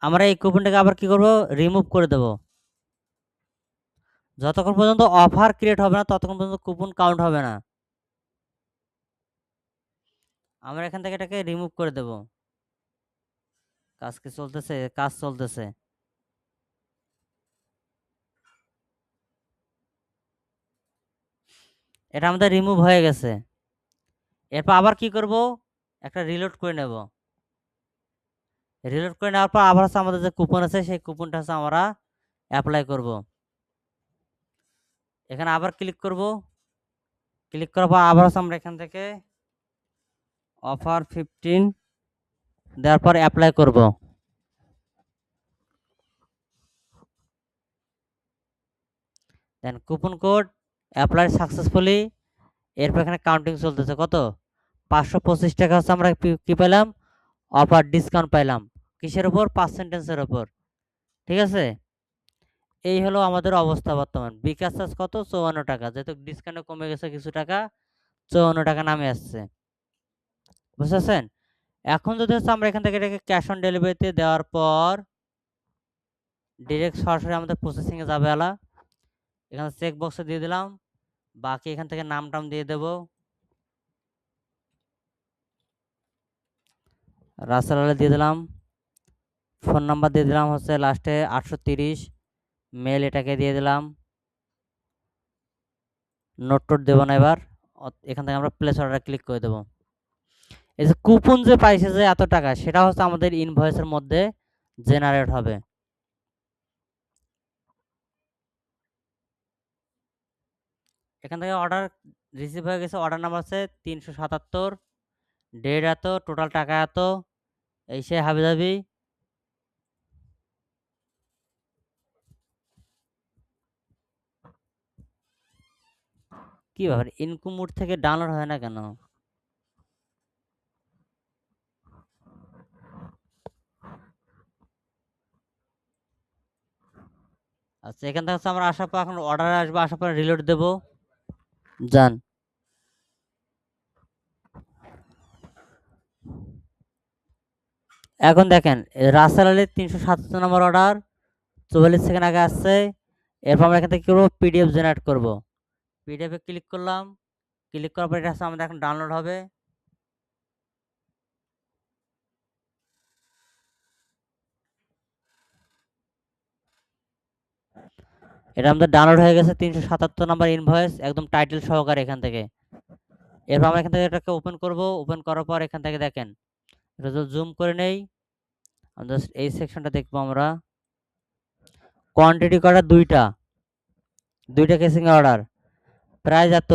আমরা এই কুপনটাকে আবার কি করব, রিমুভ করে দেব। যতক্ষণ পর্যন্ত অফার ক্রিয়েট হবে না ততক্ষণ পর্যন্ত কুপন কাউন্ট হবে না। আমরা এখান থেকে এটাকে রিমুভ করে দেব। কাজ কি চলতেছে? কাজ চলতেছে। এটা আমাদের রিমুভ হয়ে গেছে। এরপর আবার কি করব, একটা রিলোড করে নেব। রিলোড করে নেওয়ার পর আবার হচ্ছে আমাদের যে কুপন আছে সেই কুপনটা হচ্ছে আমরা অ্যাপ্লাই করব। এখানে আবার ক্লিক করব। ক্লিক করার পর আবার হচ্ছে আমরা এখান থেকে অফার 15 দেওয়ার পর অ্যাপ্লাই করব। দেন কুপন কোড অ্যাপ্লাই সাকসেসফুলি। এরপর এখানে কাউন্টিং চলতেছে, কত 525 টাকা হচ্ছে আমরা কি পেলাম, অফার ডিসকাউন্ট পাইলাম। কিসের উপর? পার্সেন্টেজের উপর। ঠিক আছে, এই হলো আমাদের অবস্থা বর্তমান। বিকাশ চার্জ কত? 54 টাকা, যেহেতু ডিসকাউন্টে কমে গেছে কিছু টাকা, 54 টাকা নামে আসছে। বুঝতেছেন? এখন যদি হচ্ছে আমরা এখান থেকে এটাকে ক্যাশ অন ডেলিভারিতে দেওয়ার পর ডিরেক্ট সরাসরি আমাদের প্রসেসিংয়ে যাবে। এখানে চেক বক্সে দিয়ে দিলাম, বাকি এখান থেকে নাম টাম দিয়ে দেব। রাসেল আলী দিয়ে দিলাম, ফোন নাম্বার দিয়ে দিলাম হচ্ছে লাস্টে 830, মেল এটাকে দিয়ে দিলাম। নোট টোট দেবো না এবার। এখান থেকে আমরা প্লেস অর্ডার ক্লিক করে দেবো। এই যে কুপন যে পাইছে যে এত টাকা, সেটা হচ্ছে আমাদের ইনভয়েসের মধ্যে জেনারেট হবে। এখান থেকে অর্ডার রিসিভ হয়ে গেছে, অর্ডার নাম্বার আছে 377, ডেট এত, টোটাল টাকা এত, এই সে হাবিজাবি। কি ব্যাপার, ইনকুম মোড থেকে ডাউনলোড হয় না কেন? আচ্ছা, এখান থেকে হচ্ছে আমরা আসার পর এখন অর্ডারে আসবো, আসার পর রিলোড দেবো। যান, এখন দেখেন রাসেল আলীর 377 নম্বর অর্ডার 44 সেকেন্ড আগে আসছে। এরপর আমরা এখান থেকে কি করবো, পিডিএফ জেনারেট করব। পিডিএফে ক্লিক করলাম। ক্লিক করার পর এটা হচ্ছে আমাদের এখন ডাউনলোড হবে। এটা আমাদের ডাউনলোড হয়ে গেছে, 377 নম্বর ইনভয়েস, একদম টাইটেল সহকারে এখান থেকে। এরপর আমরা এখান থেকে এটাকে ওপেন করব। ওপেন করার পর এখান থেকে দেখেন, এটা যদি জুম করে নেই, জাস্ট এই সেকশনটা দেখবো আমরা। কোয়ান্টিটি করা দুইটা কেসিং অর্ডার, প্রাইস এত,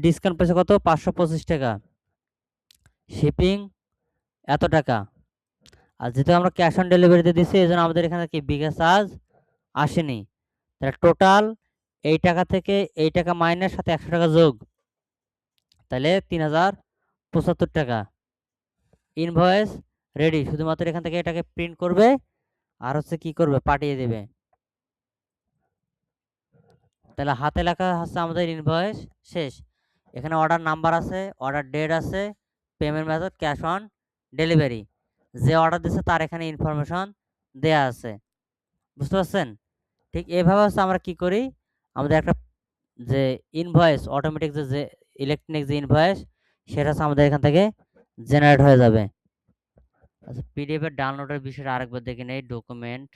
ডিসকাউন্ট পেয়েছে কত, 525 টাকা, শিপিং এত টাকা। আর যেহেতু আমরা ক্যাশ অন ডেলিভারিতে দিচ্ছি, এই জন্য আমাদের এখানে কি বিকাশ চার্জ আসেনি। তাহলে টোটাল এই টাকা থেকে এই টাকা মাইনাস সাথে 100 টাকা যোগ, তাহলে 3075 টাকা। ইনভয়েস রেডি, শুধুমাত্র এখান থেকে এটাকে প্রিন্ট করবে আর হচ্ছে কি করবে, পাঠিয়ে দেবে। তাহলে হাতে লেখা হচ্ছে আমাদের ইনভয়েস শেষ। এখানে অর্ডার নাম্বার আছে, অর্ডার ডেট আছে, payment method cash on delivery, যে অর্ডার দিচ্ছে তার এখানে ইনফরমেশন দেয়া আছে। বুঝতে পারছেন? ঠিক এইভাবে হচ্ছে আমরা কি করি, আমাদের একটা যে ইনভয়েস অটোমেটিক যে ইলেকট্রনিক যে ইনভয়েস, সেটা হচ্ছে আমাদের এখান থেকে জেনারেট হয়ে যাবে। আচ্ছা, পিডিএফ এর ডাউনলোডের বিষয়টা আরেকবার দেখে নেই। ডকুমেন্ট,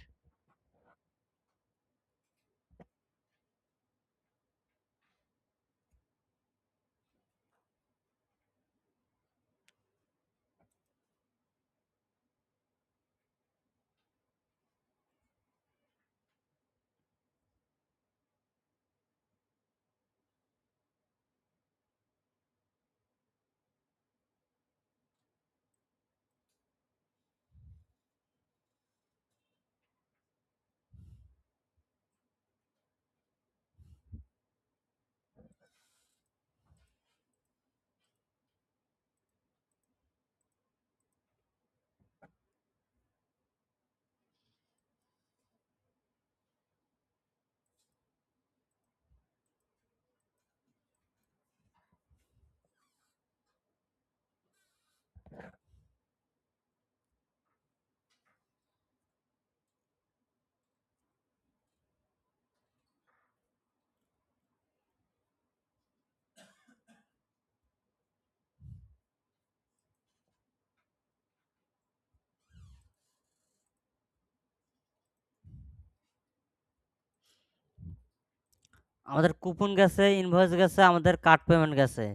আমাদের কুপন গেছে, ইনভয়েস গেছে, আমাদের কার্ড পেমেন্ট গেছে।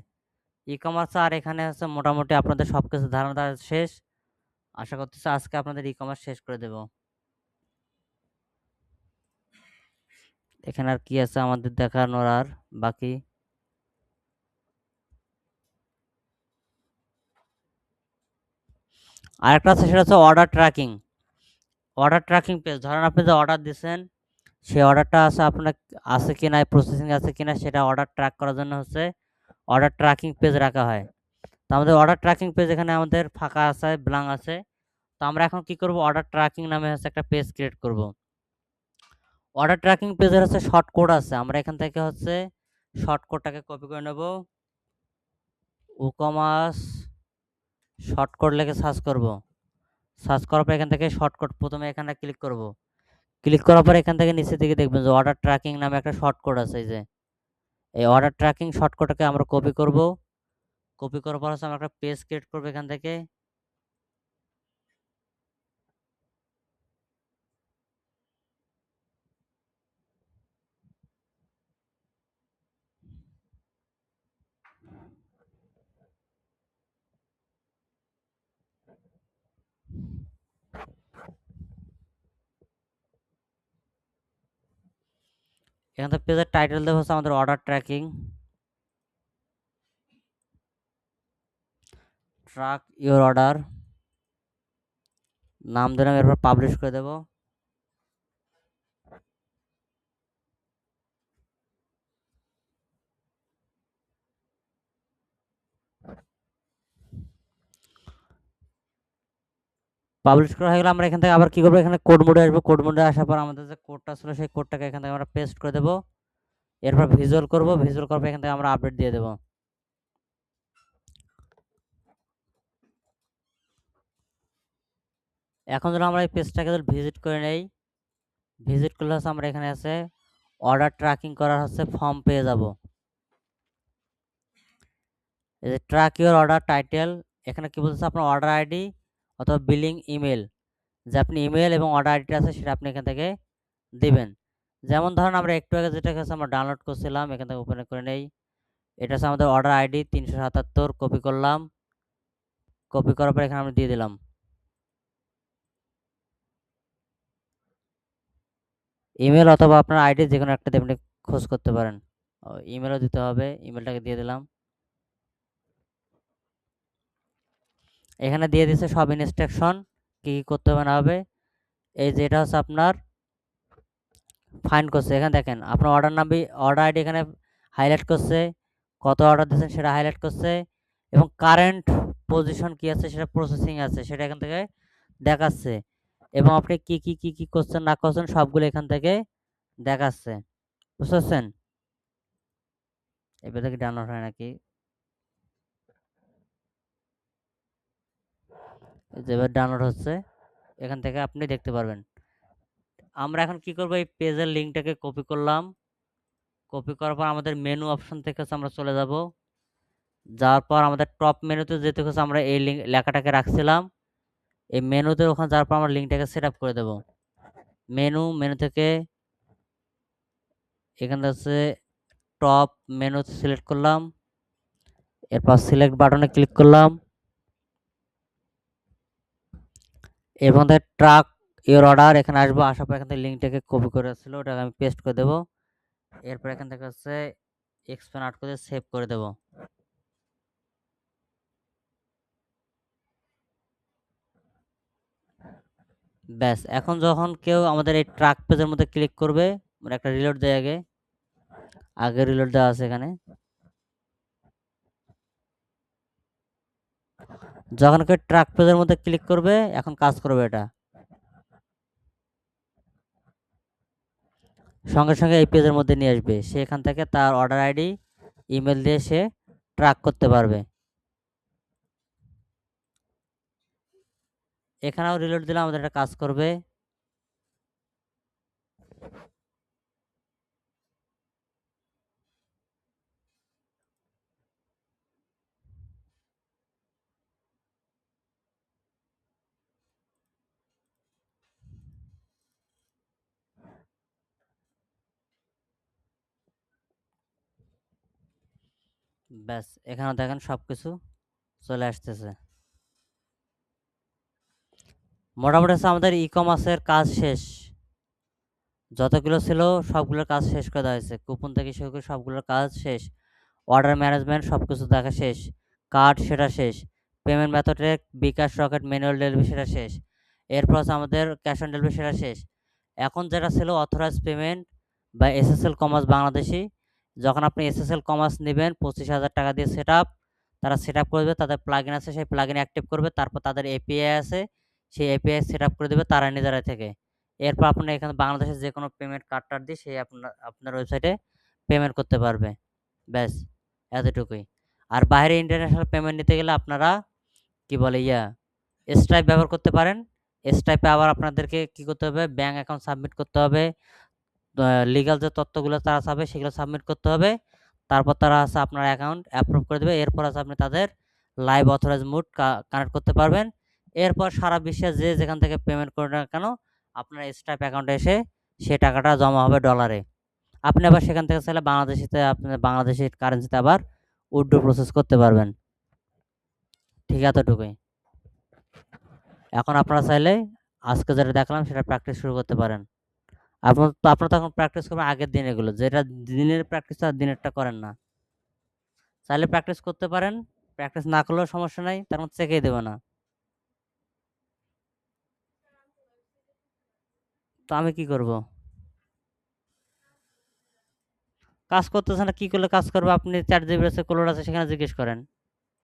ই-কমার্স আর এখানে হচ্ছে মোটামুটি আপনাদের সবকিছু ধারণা শেষ। আশা করতেছি আজকে আপনাদের ই-কমার্স শেষ করে দেব। এখানে আর কি আছে আমাদের দেখানোর আর বাকি? আরেকটা আছে, সেটা হচ্ছে order tracking. Order tracking page, ধরেন আপনি যে অর্ডার দিচ্ছেন সেই অর্ডারটা আছে আপনার আছে কিনা, প্রসেসিং আছে কিনা, সেটা অর্ডার ট্র্যাক করার জন্য হচ্ছে অর্ডার ট্র্যাকিং পেজ রাখা হয়। তো আমাদের অর্ডার ট্র্যাকিং পেজ এখানে আমাদের ফাঁকা আছে, ব্ল্যাঙ্ক আছে। তো আমরা এখন কি করব, অর্ডার ট্র্যাকিং নামে হচ্ছে একটা পেজ ক্রিয়েট করব। অর্ডার ট্র্যাকিং পেজের হচ্ছে শর্ট কোড আছে, আমরা এখান থেকে হচ্ছে শর্ট কোডটাকে কপি করে নেব। ই-কমার্স শর্ট কোড লিখে সার্চ করব। সার্চ করার পর এখান থেকে শর্ট কোড প্রথমে এখানে ক্লিক করব। ক্লিক করার পর এখান থেকে নিচের দিকে দেখবেন যে অর্ডার ট্র্যাকিং নামে একটা শর্ট কোড আছে। এই যে এই অর্ডার ট্র্যাকিং শর্ট কোডটাকে আমরা কপি করব। কপি করার পর হচ্ছে আমরা একটা পেজ ক্রিয়েট করব এখান থেকে। এখান থেকে পেজের টাইটেল দেবো হচ্ছে আমাদের order tracking, track your order, নাম দিলাম, এরপর পাবলিশ করে দেব। পাবলিশ করা হয়ে গেলে আমরা এখান থেকে আবার কি করবো, এখানে কোড মোডে আসবো। কোড মোডে আসার পর আমাদের যে কোডটা ছিল সেই কোডটাকে এখান থেকে আমরা পেস্ট করে দেবো। এরপর ভিজুয়াল করব, ভিজুয়াল করার পর এখান থেকে আমরা আপডেট দিয়ে দেবো। এখন যদি আমরা এই পেজটাকে ভিজিট করে নেই, ভিজিট করলে হচ্ছে আমরা এখানে আছে অর্ডার ট্র্যাকিং করার হচ্ছে ফর্ম পেয়ে যাব। এই যে ট্র্যাক ইওর অর্ডার টাইটেল, এখানে কি বলতেছে আপনার অর্ডার আইডি অথবা বিলিং ইমেল, যে আপনি ইমেল এবং অর্ডার আইডিটা আছে সেটা আপনি এখান থেকে দিবেন। যেমন ধরেন আমরা একটু আগে যেটা কাছে আমরা ডাউনলোড করছিলাম, এখান থেকে ওপেন করে নেই। এটা হচ্ছে আমাদের অর্ডার আইডি 377, কপি করলাম। কপি করার পর এখানে আমরা দিয়ে দিলাম। ইমেল অথবা আপনার আইডি যে কোনো একটাতে আপনি খোঁজ করতে পারেন। ইমেলও দিতে হবে, ইমেলটাকে দিয়ে দিলাম। এখানে দিয়ে দিচ্ছে সব ইনস্ট্রাকশন কি কি করতে হবে না হবে। এই যে এটা হচ্ছে আপনার ফাইন্ড করছে, এখানে দেখেন আপনার অর্ডার নাম, অর্ডার আইডি এখানে হাইলাইট করছে, কত অর্ডার দিয়েছেন সেটা হাইলাইট করছে, এবং কারেন্ট পজিশন কি আছে সেটা প্রসেসিং আছে সেটা এখান থেকে দেখাচ্ছে, এবং আপনি কি করছেন না করছেন সবগুলো এখান থেকে দেখাচ্ছে। বুঝতে পারছেন? এবার থেকে ডাউনলোড হয় নাকি, যেভাবে ডাউনলোড হচ্ছে এখান থেকে আপনি দেখতে পারবেন। আমরা এখন কি করব, এই পেজের লিঙ্কটাকে কপি করলাম। কপি করার পর আমাদের মেনু অপশন থেকে আমরা চলে যাব। যাওয়ার পর আমাদের টপ মেনুতে যেতে হচ্ছে আমরা এই লিঙ্ক লেখাটাকে রাখছিলাম, এই মেনুতে ওখানে যাওয়ার পর আমরা লিঙ্কটাকে সেট আপ করে দেব। মেনু থেকে এখানে আছে টপ মেনু সিলেক্ট করলাম, এরপর সিলেক্ট বাটনে ক্লিক করলাম, এবং ট্রাক ইওর অর্ডার এখানে আসবো। আসার পর এখান থেকে লিঙ্কটাকে কপি করে ছিল ওটাকে আমি পেস্ট করে দেবো। এরপর এখান থেকে হচ্ছে এক্সপ্যান্ড আউট করে সেভ করে দেব। ব্যাস, এখন যখন কেউ আমাদের এই ট্রাক পেজের মধ্যে ক্লিক করবে, আমরা একটা রিলোড দেয় আগে, রিলোড দেওয়া আছে এখানে। যখন কেউ ট্রাক পেজের মধ্যে ক্লিক করবে এখন কাজ করবে এটা, সঙ্গে সঙ্গে এই পেজের মধ্যে নিয়ে আসবে। সে এখান থেকে তার অর্ডার আইডি ইমেল দিয়ে সে ট্র্যাক করতে পারবে। এখানেও রিলোড দিলে আমাদের এটা কাজ করবে। ব্যাস এখানে দেখেন সবকিছু চলে আসতেছে। মোটামুটি হচ্ছে আমাদের ই কমার্সের কাজ শেষ। যতগুলো ছিল সবগুলোর কাজ শেষ করে দেওয়া হয়েছে। কুপন থেকে শুরু করে সবগুলোর কাজ শেষ। অর্ডার ম্যানেজমেন্ট সবকিছু দেখা শেষ। কার্ড সেটা শেষ। পেমেন্ট মেথডে বিকাশ, রকেট, ম্যানুয়াল ডেলিভারি সেটা শেষ। এরপর হচ্ছে আমাদের ক্যাশ অন ডেলিভারি সেটা শেষ। এখন যেটা ছিল অথরাইজ পেমেন্ট বা এসএসএল কমার্স বাংলাদেশি, যখন আপনি এসএসএল কমার্স নেবেন 25,000 টাকা দিয়ে তারা সেট আপ করবে, তাদের প্লাগইন আছে সেই প্লাগইন অ্যাক্টিভ করবে, তারপর তাদের এপিআই আছে সেই এপিআই সেট আপ করে দেবে তারা নিজেরাই থেকে। এরপর আপনার এখানে বাংলাদেশের যে কোনো পেমেন্ট কার্ড টার্ড দিয়ে সেই আপনার ওয়েবসাইটে পেমেন্ট করতে পারবে। ব্যাস এতটুকুই। আর বাইরে ইন্টারন্যাশনাল পেমেন্ট নিতে গেলে আপনারা কি বলে স্ট্রাইপ ব্যবহার করতে পারেন। স্ট্রাইপে আবার আপনাদেরকে কি করতে হবে, ব্যাঙ্ক অ্যাকাউন্ট সাবমিট করতে হবে, লিগাল যে তথ্যগুলো তারা চাবে সেগুলো সাবমিট করতে হবে। তারপর তারা আছে আপনার অ্যাকাউন্ট অ্যাপ্রুভ করে দেবে। এরপর আছে আপনি তাদের লাইভ অথরাইজ মোড কানেক্ট করতে পারবেন। এরপর সারা বিশ্বে যে যেখান থেকে পেমেন্ট করুন না কেন আপনার স্ট্রাইপ অ্যাকাউন্টে এসে সে টাকাটা জমা হবে ডলারে। আপনি আবার সেখান থেকে চাইলে বাংলাদেশিতে আপনি বাংলাদেশি কারেন্সিতে আবার উইথড্র প্রসেস করতে পারবেন। ঠিক এতটুকুই। এখন আপনারা চাইলে আজকে যেটা দেখলাম সেটা প্র্যাকটিস শুরু করতে পারেন। আপনারা তখন প্র্যাকটিস করবেন আগের দিন এগুলো, যেটা দিনের প্র্যাকটিস আর দিনেরটা করেন না। চাইলে প্র্যাকটিস করতে পারেন, প্র্যাকটিস না করলেও সমস্যা নাই, তার মধ্যে চেকেই দেবে না। তো আমি কি করব? কাজ করতেছে না, কি করলে কাজ করবে? আপনি চ্যাট জিপিটি আছে, ক্লোড আছে, সেখানে জিজ্ঞেস করেন।